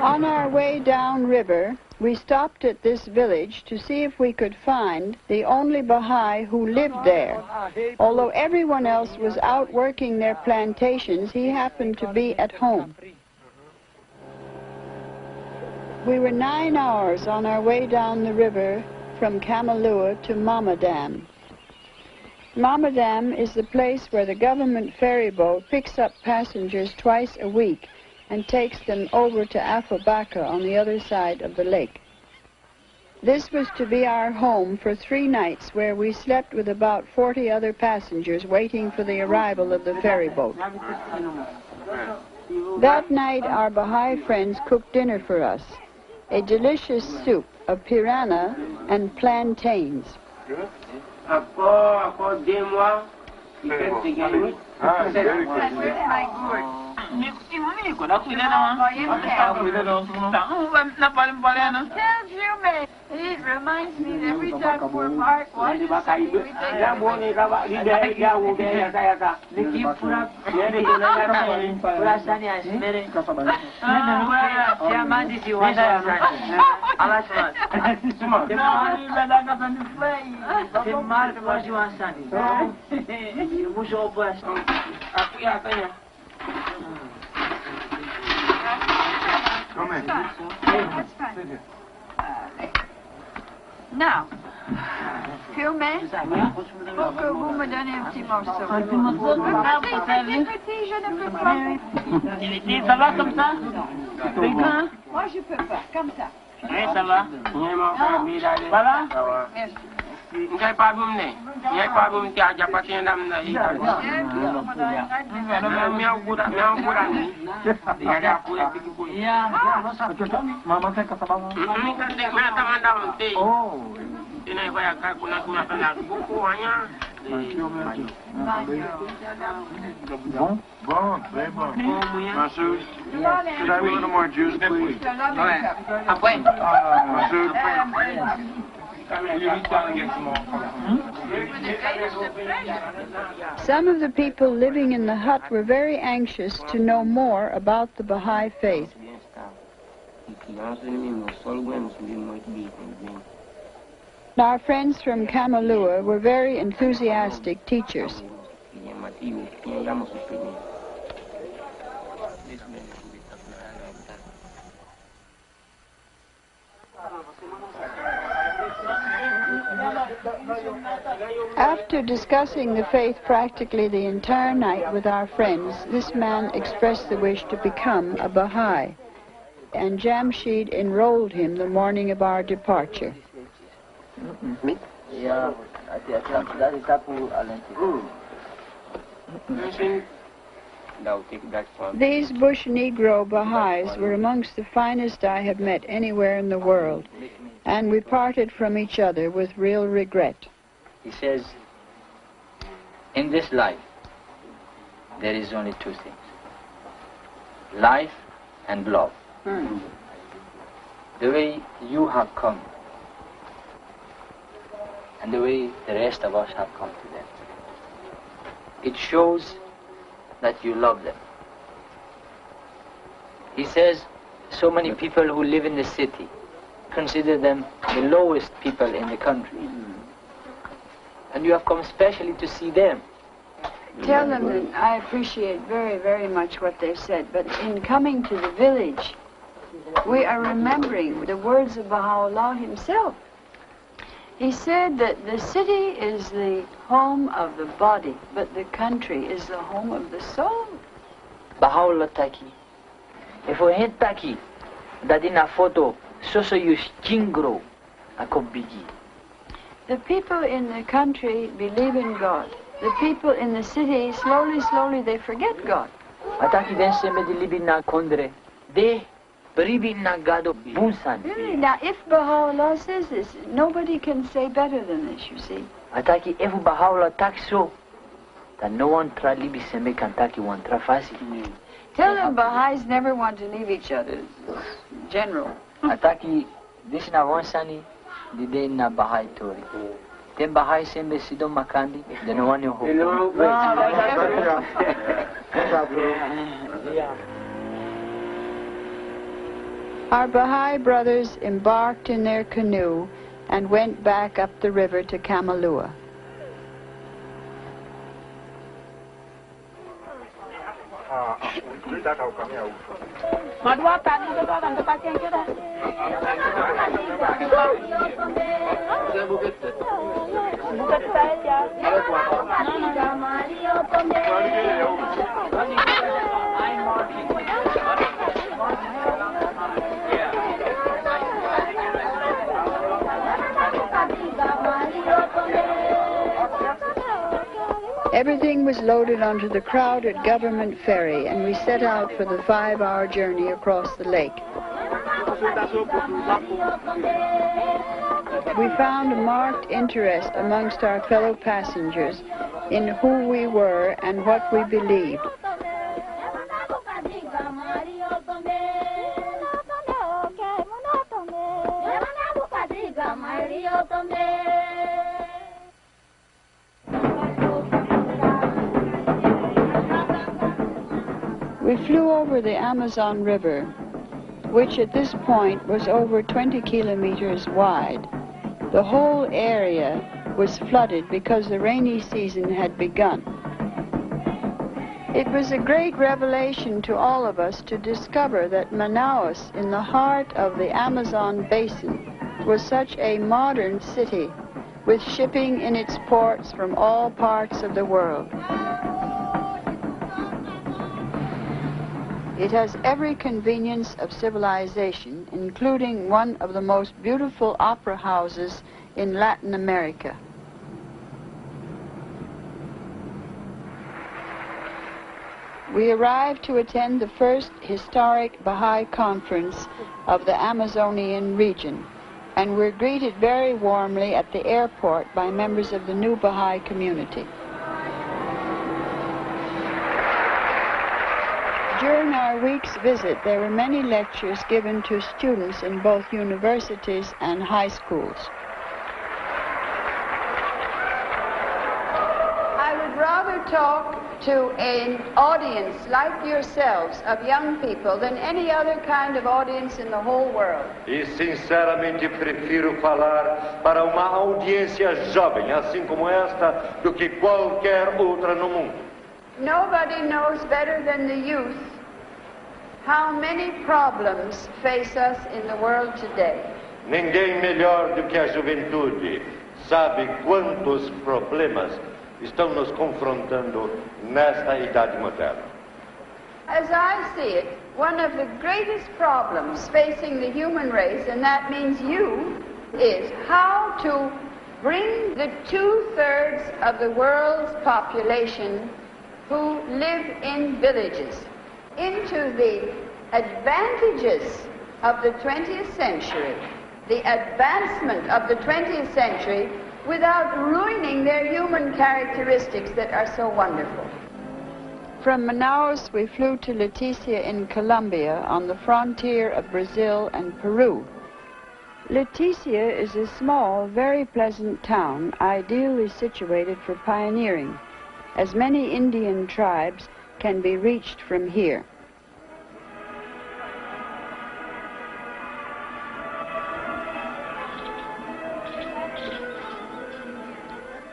On our way downriver, we stopped at this village to see if we could find the only Baha'i who lived there. Although everyone else was out working their plantations, he happened to be at home. We were 9 hours on our way down the river from Kamalua to Mamadam. Mamadam is the place where the government ferry boat picks up passengers twice a week and takes them over to ABahá'í on the other side of the lake. This was to be our home for 3 nights, where we slept with about 40 other passengers waiting for the arrival of the ferry boat. That night our Baha'i friends cooked dinner for us, a delicious soup of piranha and plantains. It reminds me that every time we're apart, watching something, we think Now, filme, pourquoi vous me donnez un petit morceau? Petit, je ne peux pas. Ça va comme ça? Moi, je peux pas, comme ça. Oui, ça va. Voilà? Merci. Ngai pa bum ne. Ngai pa bum ti aja patin dam na i. Miau kuda ni. Dia ada aku yang bikin bunyi. Ya. Mama saya kata bang. Ini kan dek mana taman dam ti. Oh. Ini kaya kuna kana buku hanya. Bon, very bon. Masood, could I have a little more juice, please? Masood. Some of the people living in the hut were very anxious to know more about the Baha'i faith. Our friends from Kamalua were very enthusiastic teachers. After discussing the faith practically the entire night with our friends, this man expressed the wish to become a Baha'i, and Jamshid enrolled him the morning of our departure. These bush Negro Baha'is were amongst the finest I have met anywhere in the world, and we parted from each other with real regret. He says, in this life, there is only 2 things. Life and love. The way you have come, and the way the rest of us have come to them. It shows that you love them. He says, so many people who live in the city consider them the lowest people in the country. And you have come especially to see them. Tell them that I appreciate very, very much what they've said, but in coming to the village, we are remembering the words of Baha'u'llah himself. He said that the city is the home of the body, but the country is the home of the soul. Baha'u'llah taki. E foi gente taki, dadi na foto, soso yus chingro, ako bigi. The people in the country believe in God. The people in the city, slowly, slowly, they forget God. Ataki den seme di libi na kondre, de beribi na gado bunsan. Really, now if Baha'u'llah says this, nobody can say better than this, you see. Ataki efu Baha'u'llah tak so, that no one tra libi seme kan taki one tra fasi. Tell them Baha'is never want to leave each other, in general. Ataki, this na wansani, di de na Baha'i tori. Then Baha'i sembe sidon makandi, then no one hope. Our Baha'i brothers embarked in their canoe and went back up the river to Kamalua. Everything was loaded onto the crowded government ferry, and we set out for the 5-hour journey across the lake. We found a marked interest amongst our fellow passengers in who we were and what we believed. We flew over the Amazon River, which at this point was over 20 kilometers wide. The whole area was flooded because the rainy season had begun. It was a great revelation to all of us to discover that Manaus, in the heart of the Amazon basin, was such a modern city, with shipping in its ports from all parts of the world. It has every convenience of civilization, including one of the most beautiful opera houses in Latin America. We arrived to attend the first historic Baha'i conference of the Amazonian region, and were greeted very warmly at the airport by members of the new Baha'i community. During our week's visit, there were many lectures given to students in both universities and high schools. I would rather talk to an audience like yourselves of young people than any other kind of audience in the whole world. E sinceramente prefiro falar para uma audiência jovem, assim como esta, do que qualquer outra no mundo. Nobody knows better than the youth how many problems face us in the world today. Ninguém melhor do que a juventude sabe quantos problemas estão nos confrontando nesta idade moderna. As I see it, one of the greatest problems facing the human race, and that means you, is how to bring the 2/3 of the world's population who live in villages into the advantages of the 20th century, the advancement of the 20th century, without ruining their human characteristics that are so wonderful. From Manaus, we flew to Leticia in Colombia on the frontier of Brazil and Peru. Leticia is a small, very pleasant town, ideally situated for pioneering, as many Indian tribes can be reached from here.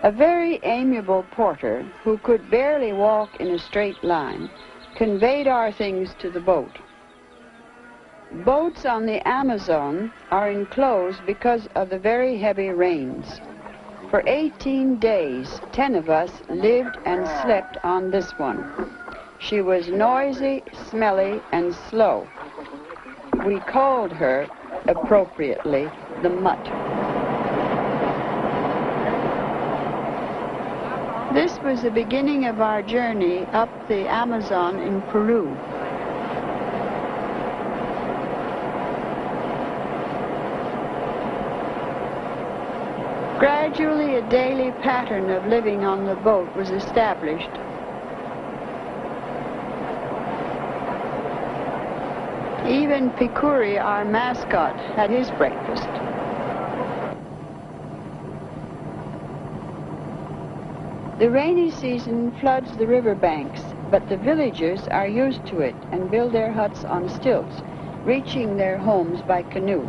A very amiable porter, who could barely walk in a straight line, conveyed our things to the boat. Boats on the Amazon are enclosed because of the very heavy rains. For 18 days, 10 of us lived and slept on this one. She was noisy, smelly, and slow. We called her, appropriately, the Mutt. This was the beginning of our journey up the Amazon in Peru. Gradually, a daily pattern of living on the boat was established. Even Pikuri, our mascot, had his breakfast. The rainy season floods the riverbanks, but the villagers are used to it and build their huts on stilts, reaching their homes by canoe.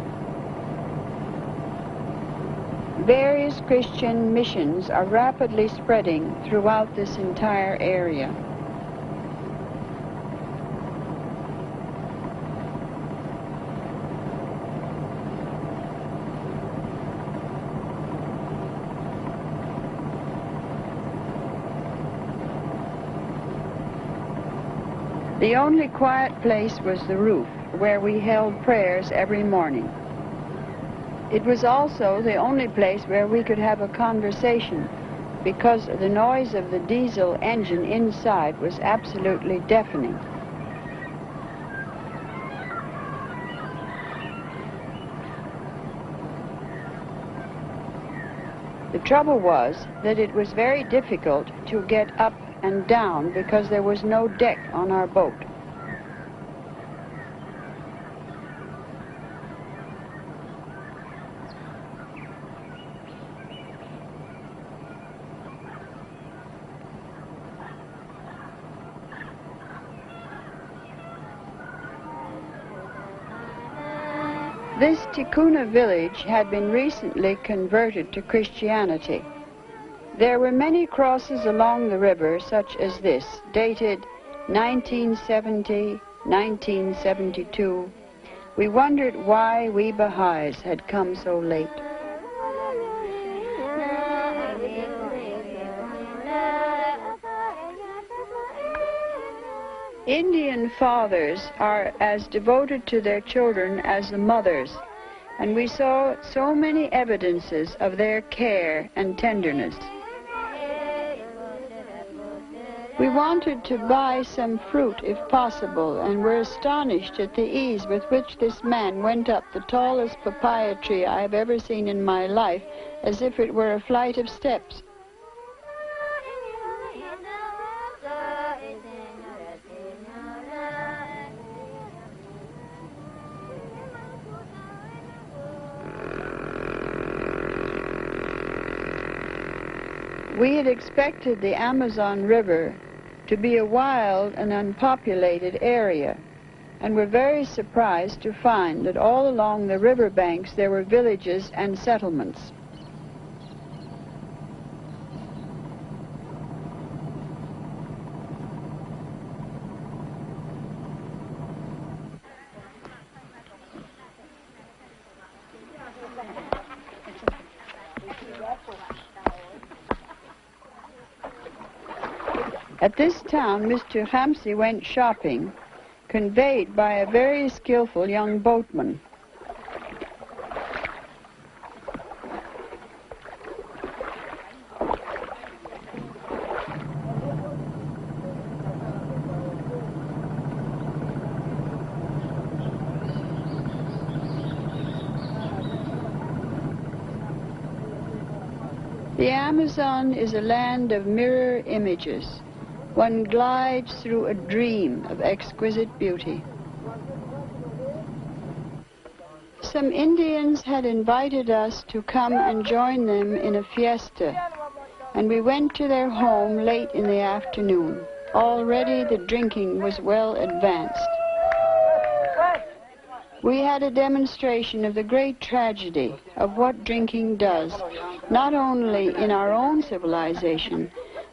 Various Christian missions are rapidly spreading throughout this entire area. The only quiet place was the roof, where we held prayers every morning. It was also the only place where we could have a conversation, because the noise of the diesel engine inside was absolutely deafening. The trouble was that it was very difficult to get up and down because there was no deck on our boat. This Tikuna village had been recently converted to Christianity. There were many crosses along the river, such as this, dated 1970, 1972. We wondered why we Baha'is had come so late. Indian fathers are as devoted to their children as the mothers, and we saw so many evidences of their care and tenderness. We wanted to buy some fruit if possible, and were astonished at the ease with which this man went up the tallest papaya tree I have ever seen in my life, as if it were a flight of steps. We had expected the Amazon River to be a wild and unpopulated area, and were very surprised to find that all along the river banks there were villages and settlements. At this town, Mr. Hamsi went shopping, conveyed by a very skillful young boatman. The Amazon is a land of mirror images. One glides through a dream of exquisite beauty. some Indians had invited us to come and join them in a fiesta, and we went to their home late in the afternoon. Already the drinking was well advanced. We had a demonstration of the great tragedy of what drinking does, not only in our own civilization,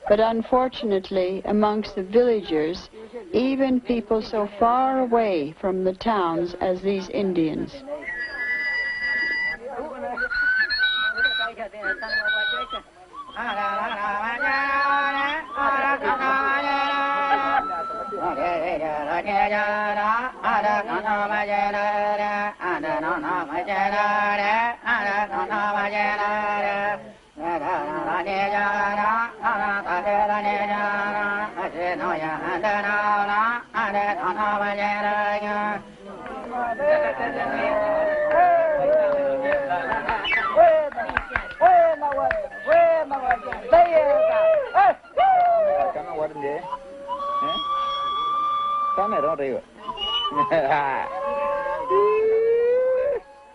but unfortunately amongst the villagers, even people so far away from the towns as these Indians.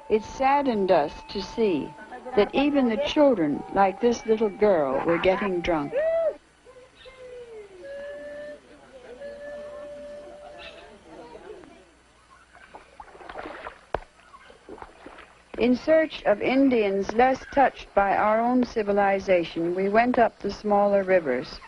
It saddened us to see that even the children, like this little girl, were getting drunk. In search of Indians less touched by our own civilization, we went up the smaller rivers.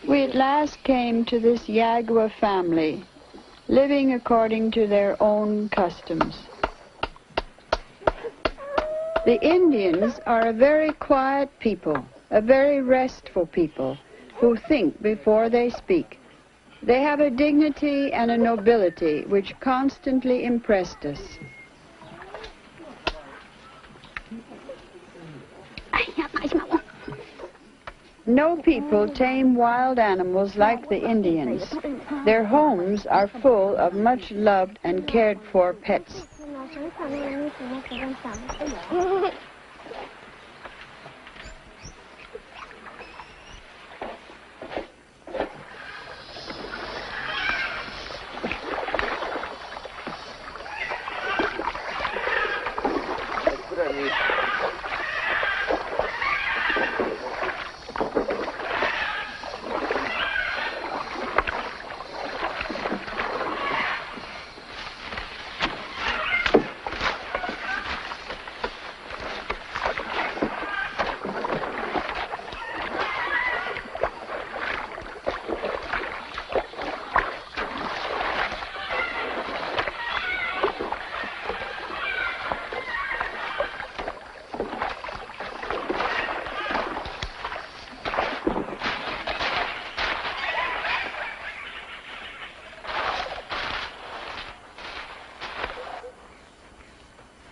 We at last came to this yyih family, living according to their own customs. The Indians are a very quiet people, a very restful people, who think before they speak. They have a dignity and a nobility which constantly impressed us. No people tame wild animals like the Indians. Their homes are full of much loved and cared for pets.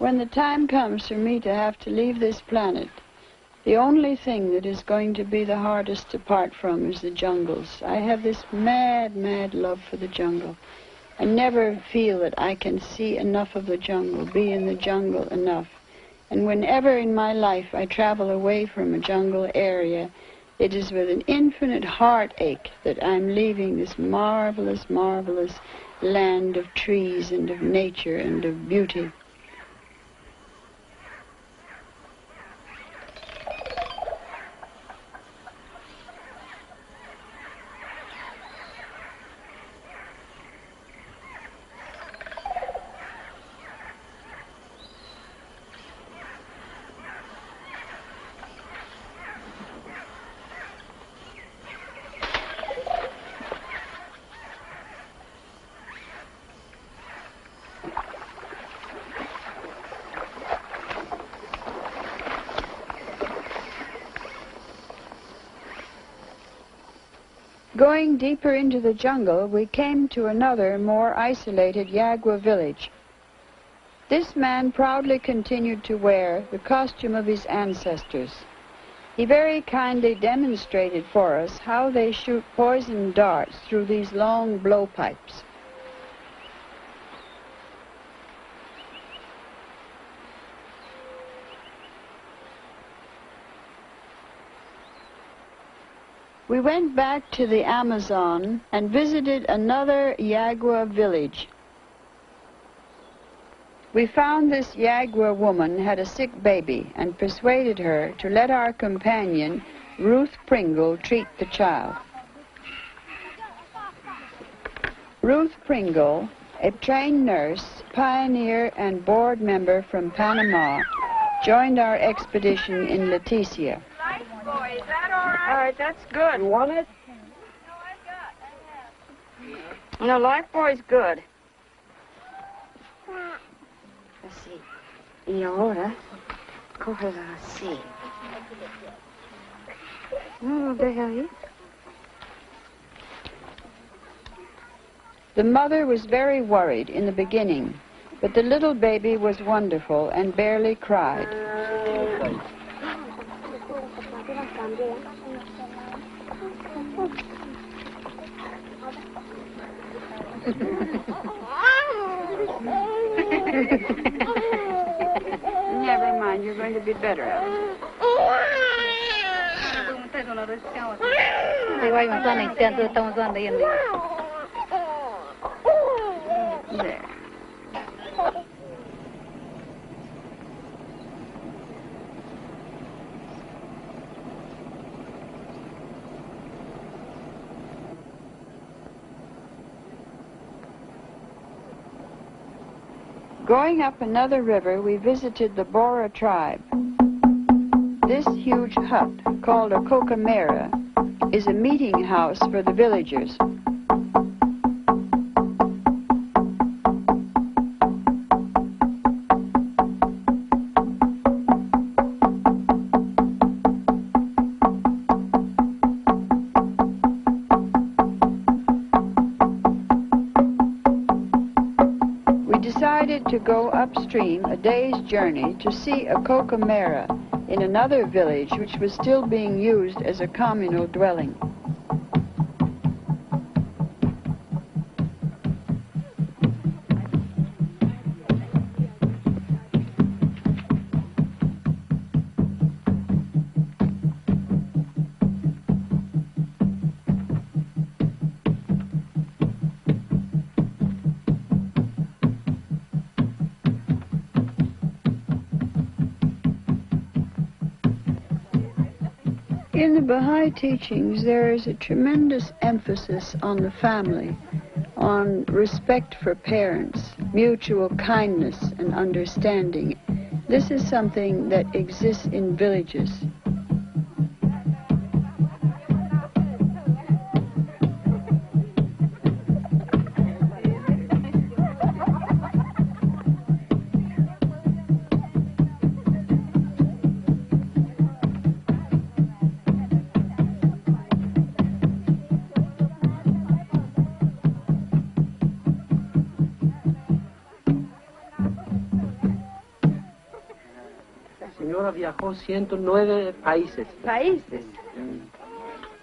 When the time comes for me to have to leave this planet, the only thing that is going to be the hardest to part from is the jungles. I have this mad, mad love for the jungle. I never feel that I can see enough of the jungle, be in the jungle enough. And whenever in my life I travel away from a jungle area, it is with an infinite heartache that I'm leaving this marvelous, marvelous land of trees and of nature and of beauty. Going deeper into the jungle, we came to another, more isolated Yagua village. This man proudly continued to wear the costume of his ancestors. He very kindly demonstrated for us how they shoot poison darts through these long blowpipes. We went back to the Amazon and visited another Yagua village. We found this Yagua woman had a sick baby and persuaded her to let our companion, Ruth Pringle, treat the child. Ruth Pringle, a trained nurse, pioneer and board member from Panama, joined our expedition in Leticia. Boy, is that all right? All right, that's good. You want it? No, Life Boy's good. Así. Y ahora, cógela así. No, deja ahí. The mother was very worried in the beginning, but the little baby was wonderful and barely cried. Never mind, you're going to be better at it. There. Going up another river, we visited the Bora tribe. This huge hut, called a cocamera, is a meeting house for the villagers. To go upstream a day's journey to see a cocamera in another village which was still being used as a communal dwelling. In the Baha'i teachings, there is a tremendous emphasis on the family, on respect for parents, mutual kindness and understanding. This is something that exists in villages. Viajó 109 países. Países?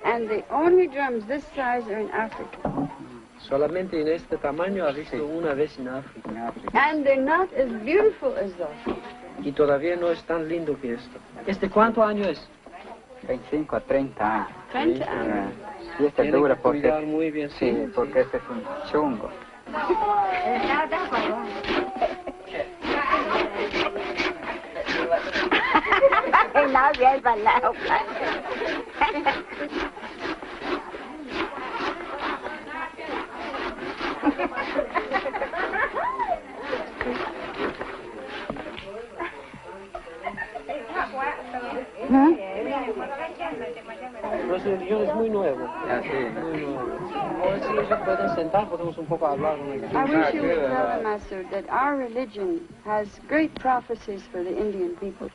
And the only drums this size are in Africa. Solamente en este tamaño ha visto una vez en África. And they're not as beautiful as those. Y todavía no es tan lindo que esto. ¿Este cuánto año es? 25 a 30 años. 30 años. Sí, este dura porque... cuidar muy bien. Sí, porque este es un chungo. No, bien balado. Nuestro religión es muy nuevo. wish you would tell them, Master, that our religion has great prophecies for the Indian people.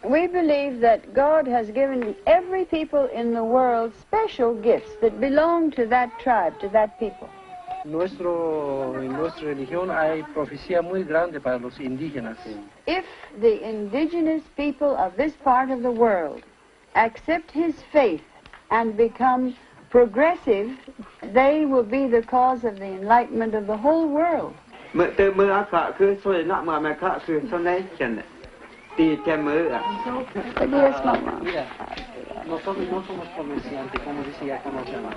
We believe that God has given every people in the world special gifts that belong to that tribe, to that people. En nuestra religión hay profecía muy grande para los indígenas. If the indigenous people of this part of the world accept his faith and become progressive, they will be the cause of the enlightenment of the whole world. Yes, Mama. Nosotros no somos comerciantes, como dice, ya conocemos.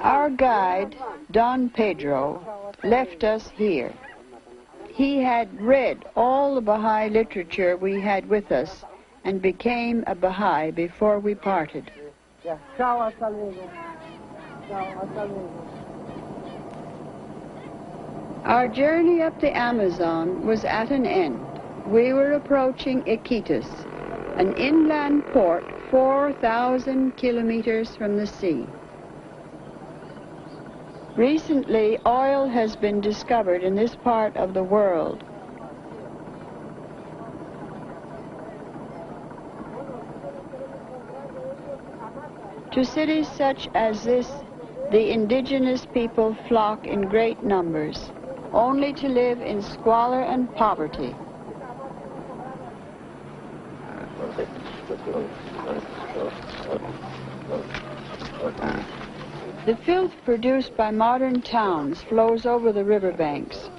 Our guide, Don Pedro, left us here. He had read all the Baha'i literature we had with us and became a Baha'i before we parted. Our journey up the Amazon was at an end. We were approaching Iquitos, an inland port 4,000 kilometers from the sea. Recently, oil has been discovered in this part of the world. To cities such as this, the indigenous people flock in great numbers, only to live in squalor and poverty. The filth produced by modern towns flows over the riverbanks.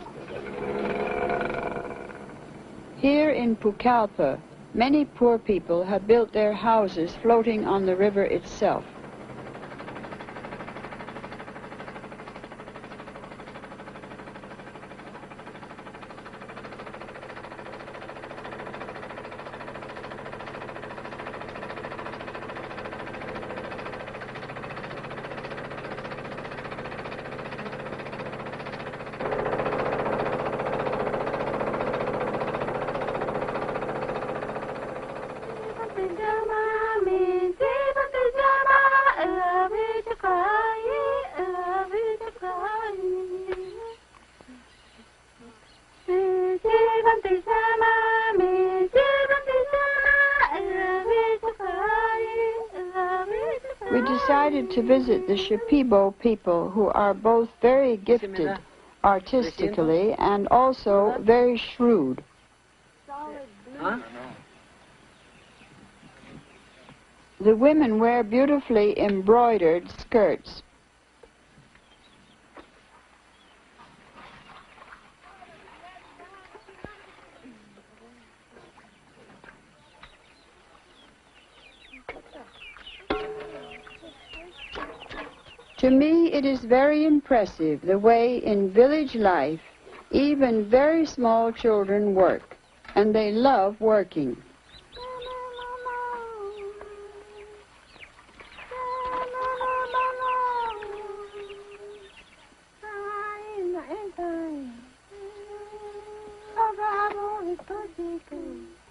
Here in Pucallpa, many poor people have built their houses floating on the river itself. We decided to visit the Shipibo people, who are both very gifted artistically and also very shrewd. The women wear beautifully embroidered skirts. To me, it is very impressive the way in village life even very small children work, and they love working.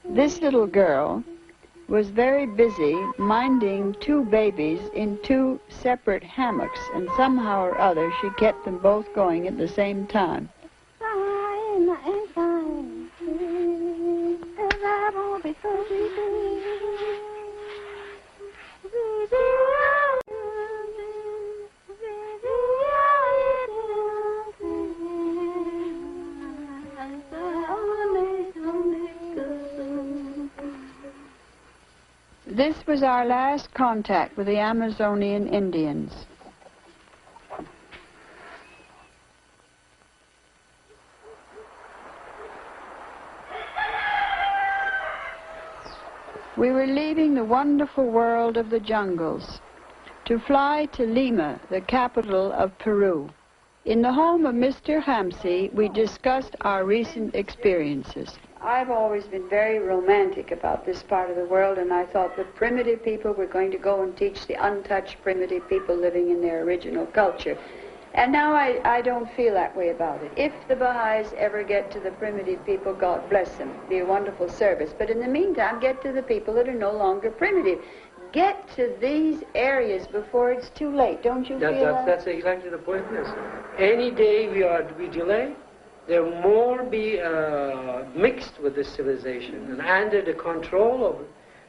This little girl was very busy minding two babies in two separate hammocks, and somehow or other she kept them both going at the same time. This was our last contact with the Amazonian Indians. we were leaving the wonderful world of the jungles to fly to Lima, the capital of Peru. In the home of Mr. Hamsi, we discussed our recent experiences. I've always been very romantic about this part of the world, and I thought the primitive people were going to go and teach the untouched primitive people living in their original culture. And now I don't feel that way about it. If the Baha'is ever get to the primitive people, God bless them. It'll be a wonderful service. But in the meantime, get to the people that are no longer primitive. Get to these areas before it's too late. Don't you feel that? That's exactly the point. Yes. Any day we delay, there will more be mixed with this civilization and under the control of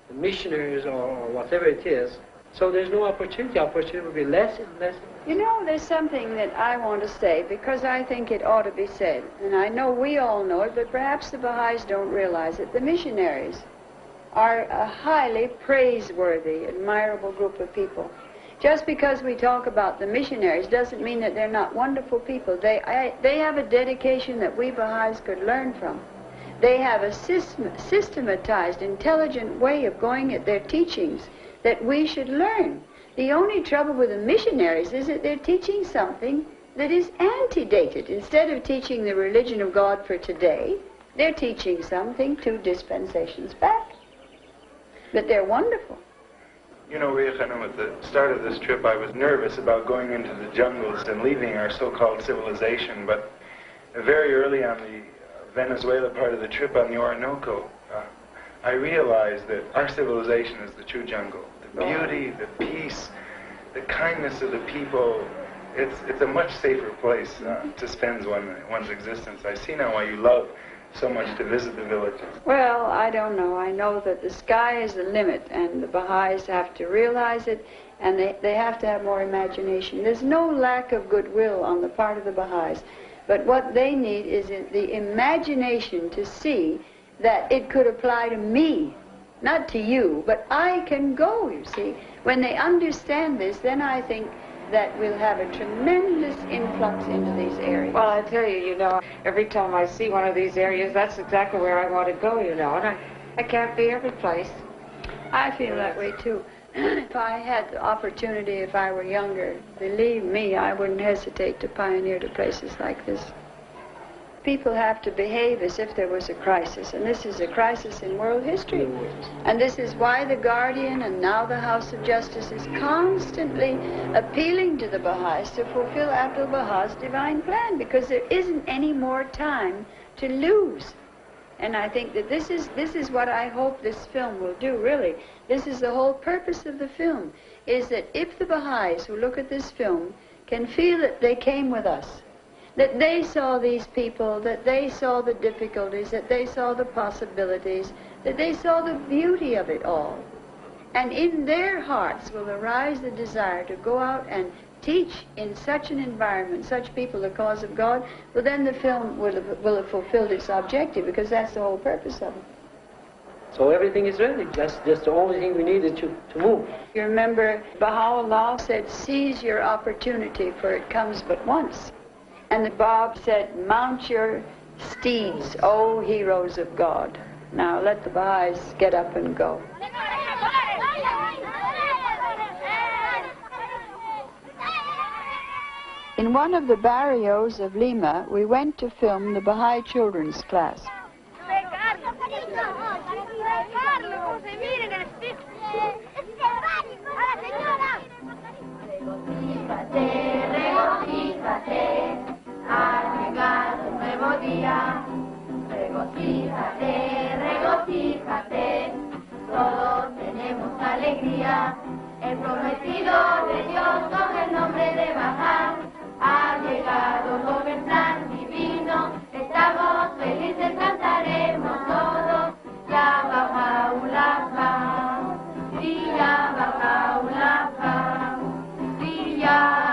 the missionaries or whatever it is. So there's no opportunity. Opportunity will be less and less. You know, there's something that I want to say because I think it ought to be said. And I know we all know it, but perhaps the Baha'is don't realize it. The missionaries are a highly praiseworthy, admirable group of people. Just because we talk about the missionaries doesn't mean that they're not wonderful people. They have a dedication that we Baha'is could learn from. They have a systematized, intelligent way of going at their teachings that we should learn. The only trouble with the missionaries is that they're teaching something that is antedated. Instead of teaching the religion of God for today, they're teaching something 2 dispensations back. But they're wonderful. You know, yyih Kha, at the start of this trip, I was nervous about going into the jungles and leaving our so-called civilization, but very early on the Venezuela part of the trip on the Orinoco, I realized that our civilization is the true jungle. The beauty, the peace, the kindness of the people. It's a much safer place to spend one's existence. I see now why you love so much to visit the villages. Well, I don't know. I know that the sky is the limit, and the Baha'is have to realize it, and they have to have more imagination. There's no lack of goodwill on the part of the Baha'is, but what they need is the imagination to see that it could apply to me, not to you, but I can go, you see. When they understand this, then I think that we'll have a tremendous influx into these areas. Well, I tell you, you know, every time I see one of these areas, that's exactly where I want to go, you know, and I can't be every place. I feel that way, too. If I had the opportunity, if I were younger, believe me, I wouldn't hesitate to pioneer to places like this. People have to behave as if there was a crisis, and this is a crisis in world history. And this is why the Guardian and now the House of Justice is constantly appealing to the Baha'is to fulfill Amatu'l Baha's divine plan, because there isn't any more time to lose. And I think that this is what I hope this film will do, really. This is the whole purpose of the film, is that if the Baha'is who look at this film can feel that they came with us, that they saw these people, that they saw the difficulties, that they saw the possibilities, that they saw the beauty of it all. And in their hearts will arise the desire to go out and teach in such an environment, such people, the cause of God, well, then the film will have fulfilled its objective, because that's the whole purpose of it. So everything is ready. That's just the only thing we needed to move. You remember Baha'u'llah said, seize your opportunity, for it comes but once. And the Bab said, mount your steeds, O heroes of God. Now let the Baha'is get up and go. In one of the barrios of Lima, we went to film the Baha'i children's class. Ha llegado un nuevo día, regocíjate, regocíjate, todos tenemos alegría, el prometido de Dios con el nombre de Bahá, ha llegado el gobernante divino, estamos felices, cantaremos todos, ya Bahá'u'l Baha, ya Bahá'u'l Baha, ya.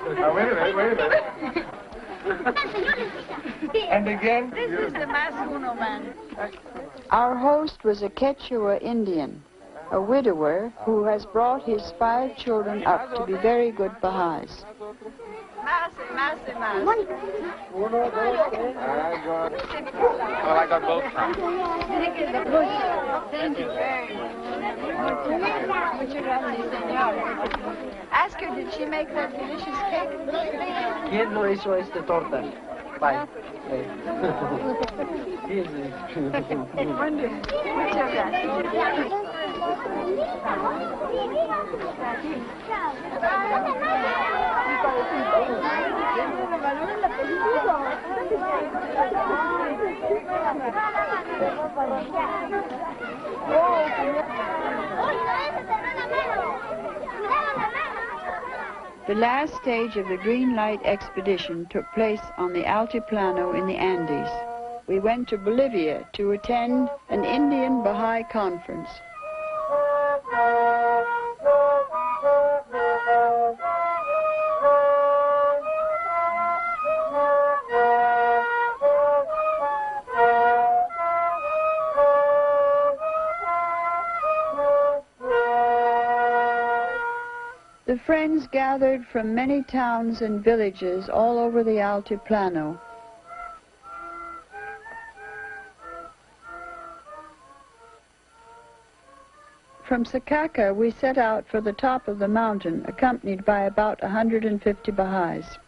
Now, wait a minute. And again? This is the Mas Uno man. Our host was a Quechua Indian, a widower who has brought his 5 children up to be very good Baha'is. Mas. Well, I got both. Thank you very much. Ask her, did she make that delicious cake? ¿Quién lo hizo esta torta? Bye. The last stage of the Green Light expedition took place on the Altiplano in the Andes. We went to Bolivia to attend an Indian Baha'i conference. The friends gathered from many towns and villages all over the Altiplano. From Sakaka, we set out for the top of the mountain, accompanied by about 150 Baha'is.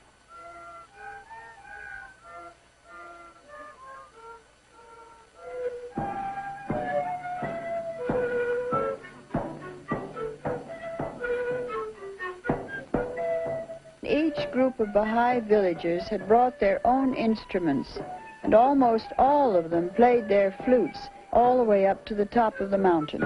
Each group of Baha'i villagers had brought their own instruments, and almost all of them played their flutes all the way up to the top of the mountain.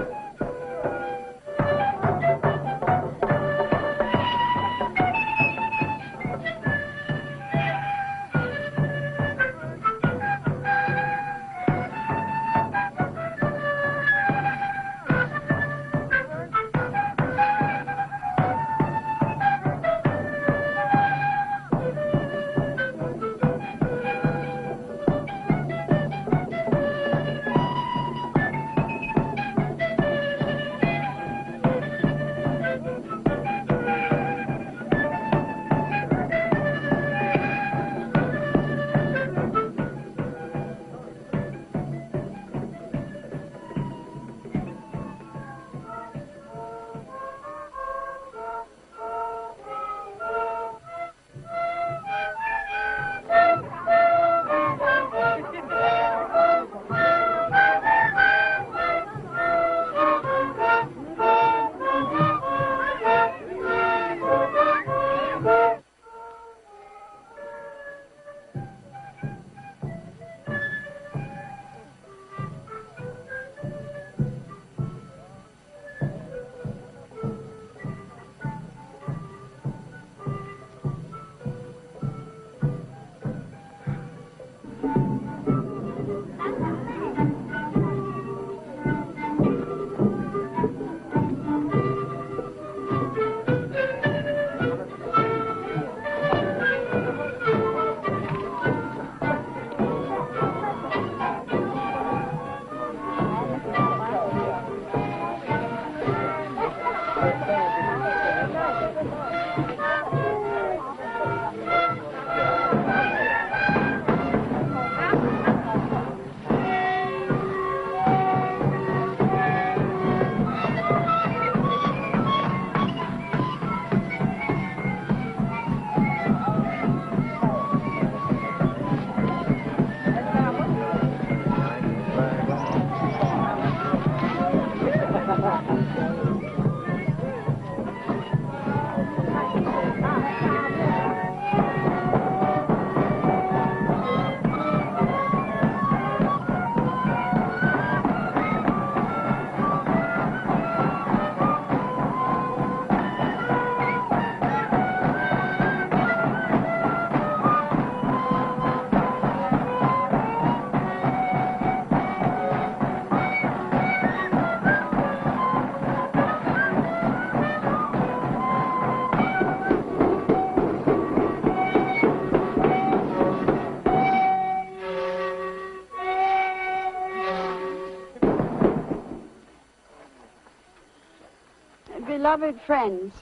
beloved friends.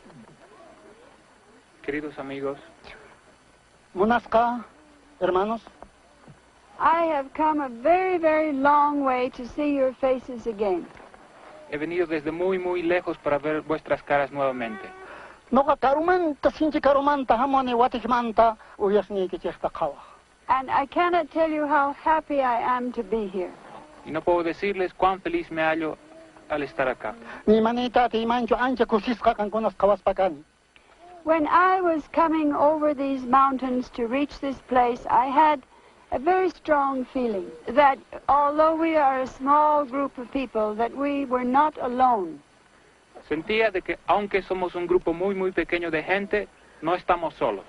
Queridos amigos, Munaska, hermanos, I have come a very, very long way to see your faces again. he venido desde muy, muy lejos para ver vuestras caras nuevamente. noqa karumanta sinchi karumanta hamoni watikmanta uyasni kichesta qawa. And I cannot tell you how happy I am to be here. Y no puedo decirles cuán feliz me hallo al estar acá. Ni manita ti mancho ancha kusisqa kankunas qawaspakani. When I was coming over these mountains to reach this place, I had a very strong feeling that although we are a small group of people, that we were not alone. Sentía de que aunque somos un grupo muy, muy pequeño de gente, no estamos solos.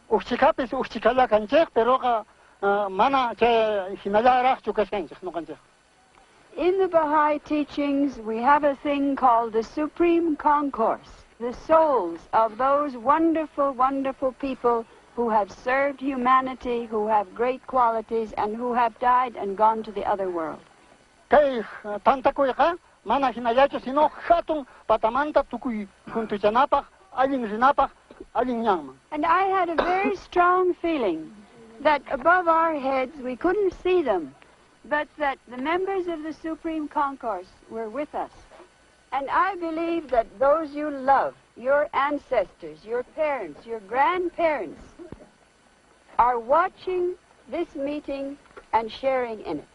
Uxchikapis uxchikala kanchej, pero mana che hinalarach chukashenchej no kanchej. In the Baha'i teachings, we have a thing called the Supreme Concourse, the souls of those wonderful, wonderful people who have served humanity, who have great qualities, and who have died and gone to the other world. Kay tantakuiqa mana hinayacho sino hatun patamanta tukui junto chanapaj alin rinapaj alin nyangman. And I had a very strong feeling that above our heads we couldn't see them, but that the members of the Supreme Concourse were with us. And I believe that those you love, your ancestors, your parents, your grandparents, are watching this meeting and sharing in it.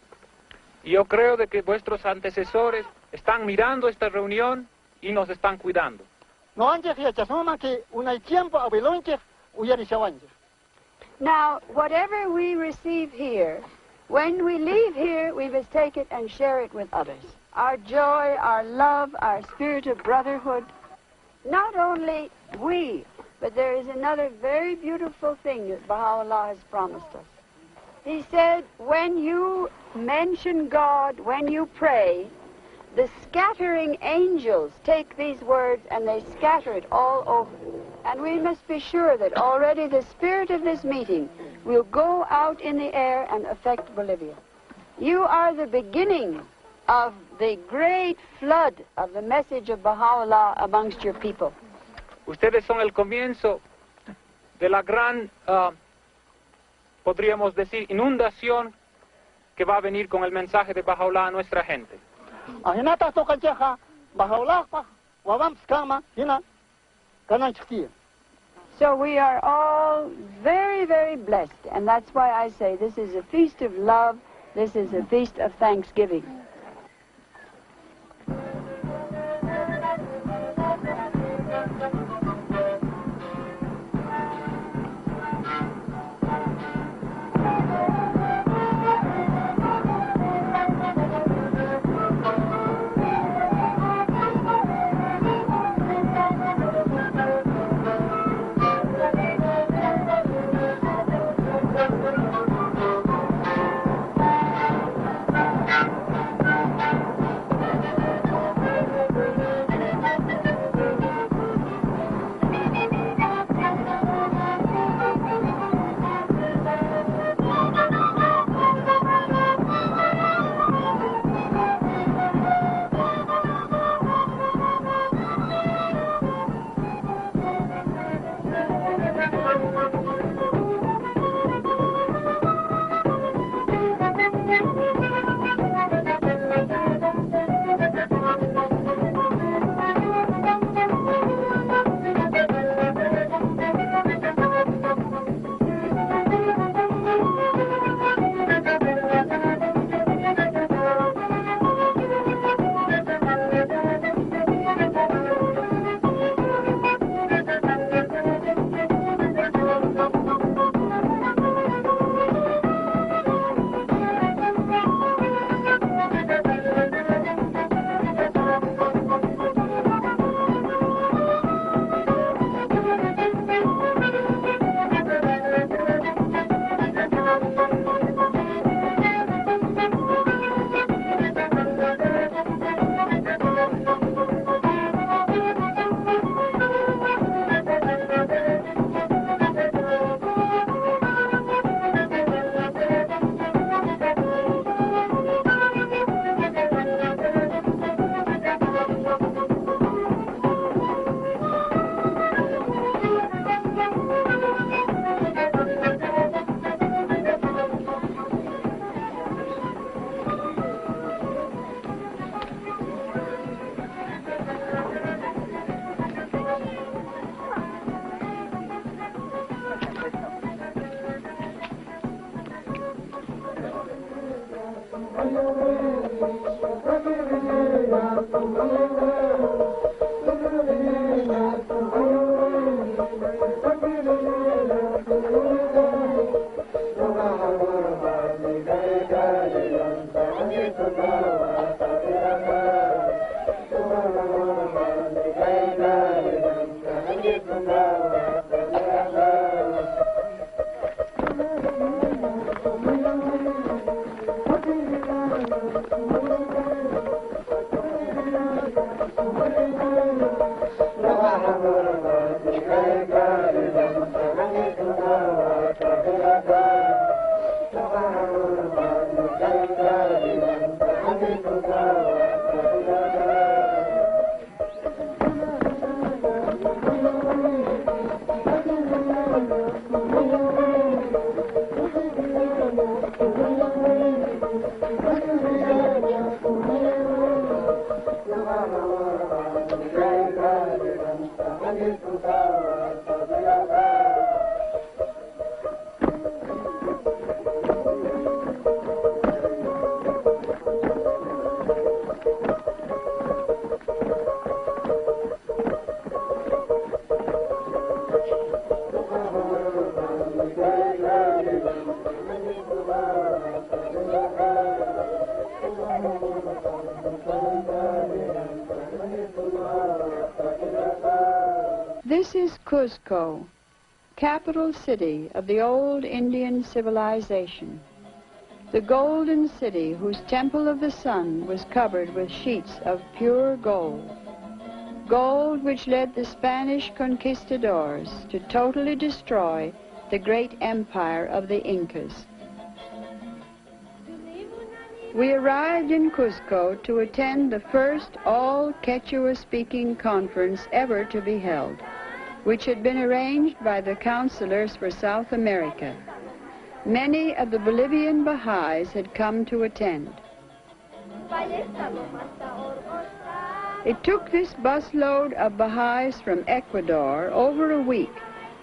Yo creo de que vuestros antecesores están mirando esta reunión y nos están cuidando. No anchej yachasoma que unay tiempo abilonchej uyarishawanchej. Now, whatever we receive here, when we leave here, we must take it and share it with others. Our joy, our love, our spirit of brotherhood. Not only we, but there is another very beautiful thing that Baha'u'llah has promised us. He said, when you mention God, when you pray, the scattering angels take these words and they scatter it all over. And we must be sure that already the spirit of this meeting will go out in the air and affect Bolivia. You are the beginning of the great flood of the message of Baha'u'llah amongst your people. Ustedes son el comienzo de la gran, podríamos decir, inundación que va a venir con el mensaje de Baha'u'llah a nuestra gente. Ahinata to kancheja Baha'u'llah pa wawam skama hina kananchkia. So we are all very, very blessed, and that's why I say this is a feast of love, this is a feast of thanksgiving. This is Cuzco, capital city of the old Indian civilization. The golden city whose temple of the sun was covered with sheets of pure gold. Gold which led the Spanish conquistadors to totally destroy the great empire of the Incas. We arrived in Cuzco to attend the first all-Quechua-speaking conference ever to be held, which had been arranged by the counselors for South America. Many of the Bolivian Baha'is had come to attend. It took this busload of Baha'is from Ecuador over a week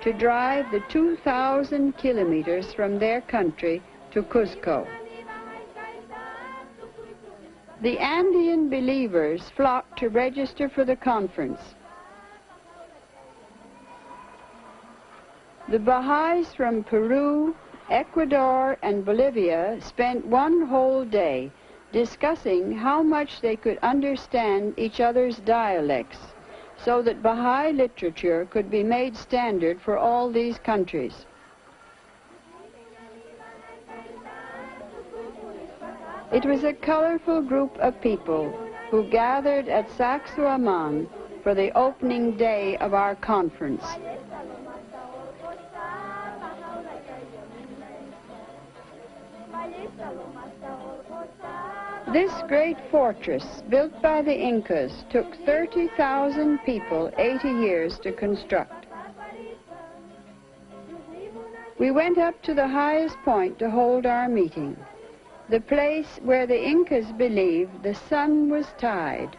to drive the 2,000 kilometers from their country to Cuzco. The Andean believers flocked to register for the conference. The Baha'is from Peru, Ecuador, and Bolivia spent one whole day discussing how much they could understand each other's dialects so that Baha'i literature could be made standard for all these countries. It was a colorful group of people who gathered at Sacsayhuaman for the opening day of our conference. This great fortress, built by the Incas, took 30,000 people 80 years to construct. We went up to the highest point to hold our meeting, the place where the Incas believed the sun was tied.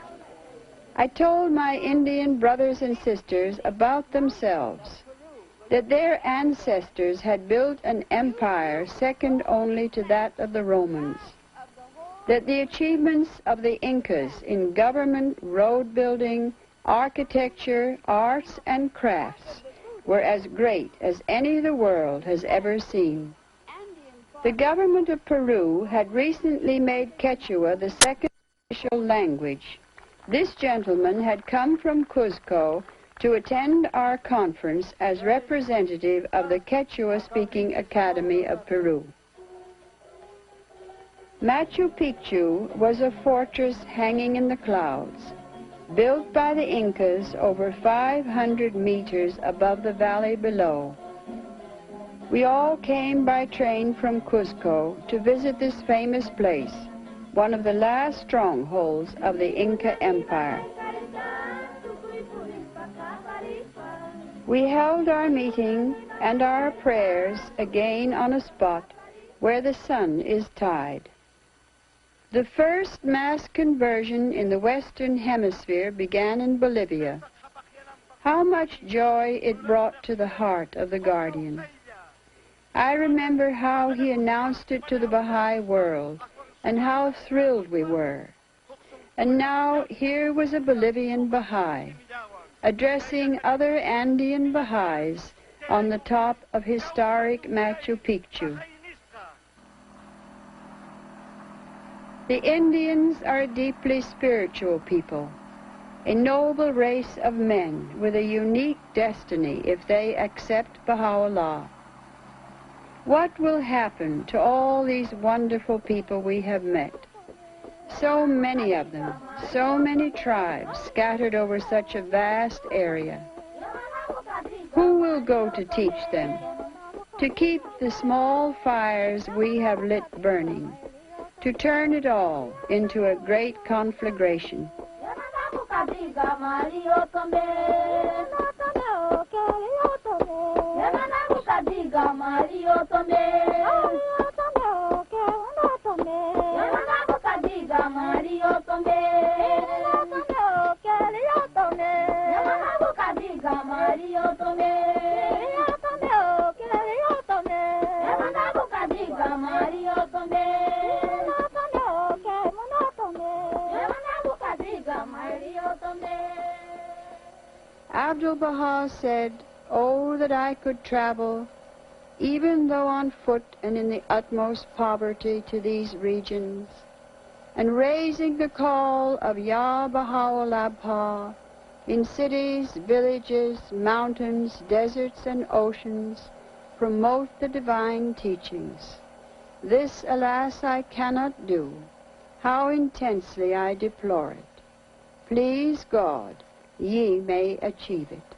I told my Indian brothers and sisters about themselves, that their ancestors had built an empire second only to that of the Romans, that the achievements of the Incas in government, road building, architecture, arts, and crafts were as great as any the world has ever seen. The government of Peru had recently made Quechua the second official language. This gentleman had come from Cuzco to attend our conference as representative of the Quechua-speaking Academy of Peru. Machu Picchu was a fortress hanging in the clouds, built by the Incas over 500 meters above the valley below. We all came by train from Cuzco to visit this famous place, one of the last strongholds of the Inca Empire. We held our meeting and our prayers again on a spot where the sun is tied. The first mass conversion in the Western Hemisphere began in Bolivia. How much joy it brought to the heart of the guardian. I remember how he announced it to the Baha'i world and how thrilled we were. And now here was a Bolivian Baha'i addressing other Andean Baha'is on the top of historic Machu Picchu. The Indians are a deeply spiritual people, a noble race of men with a unique destiny if they accept Baha'u'llah. What will happen to all these wonderful people we have met? So many of them, so many tribes scattered over such a vast area. Who will go to teach them, to keep the small fires we have lit burning, to turn it all into a great conflagration? Abdul Baha said, "Oh, that I could travel, even though on foot and in the utmost poverty, to these regions, and raising the call of Ya Baha'u'l Baha in cities, villages, mountains, deserts, and oceans, promote the divine teachings. This, alas, I cannot do. How intensely I deplore it. Please God, ye may achieve it."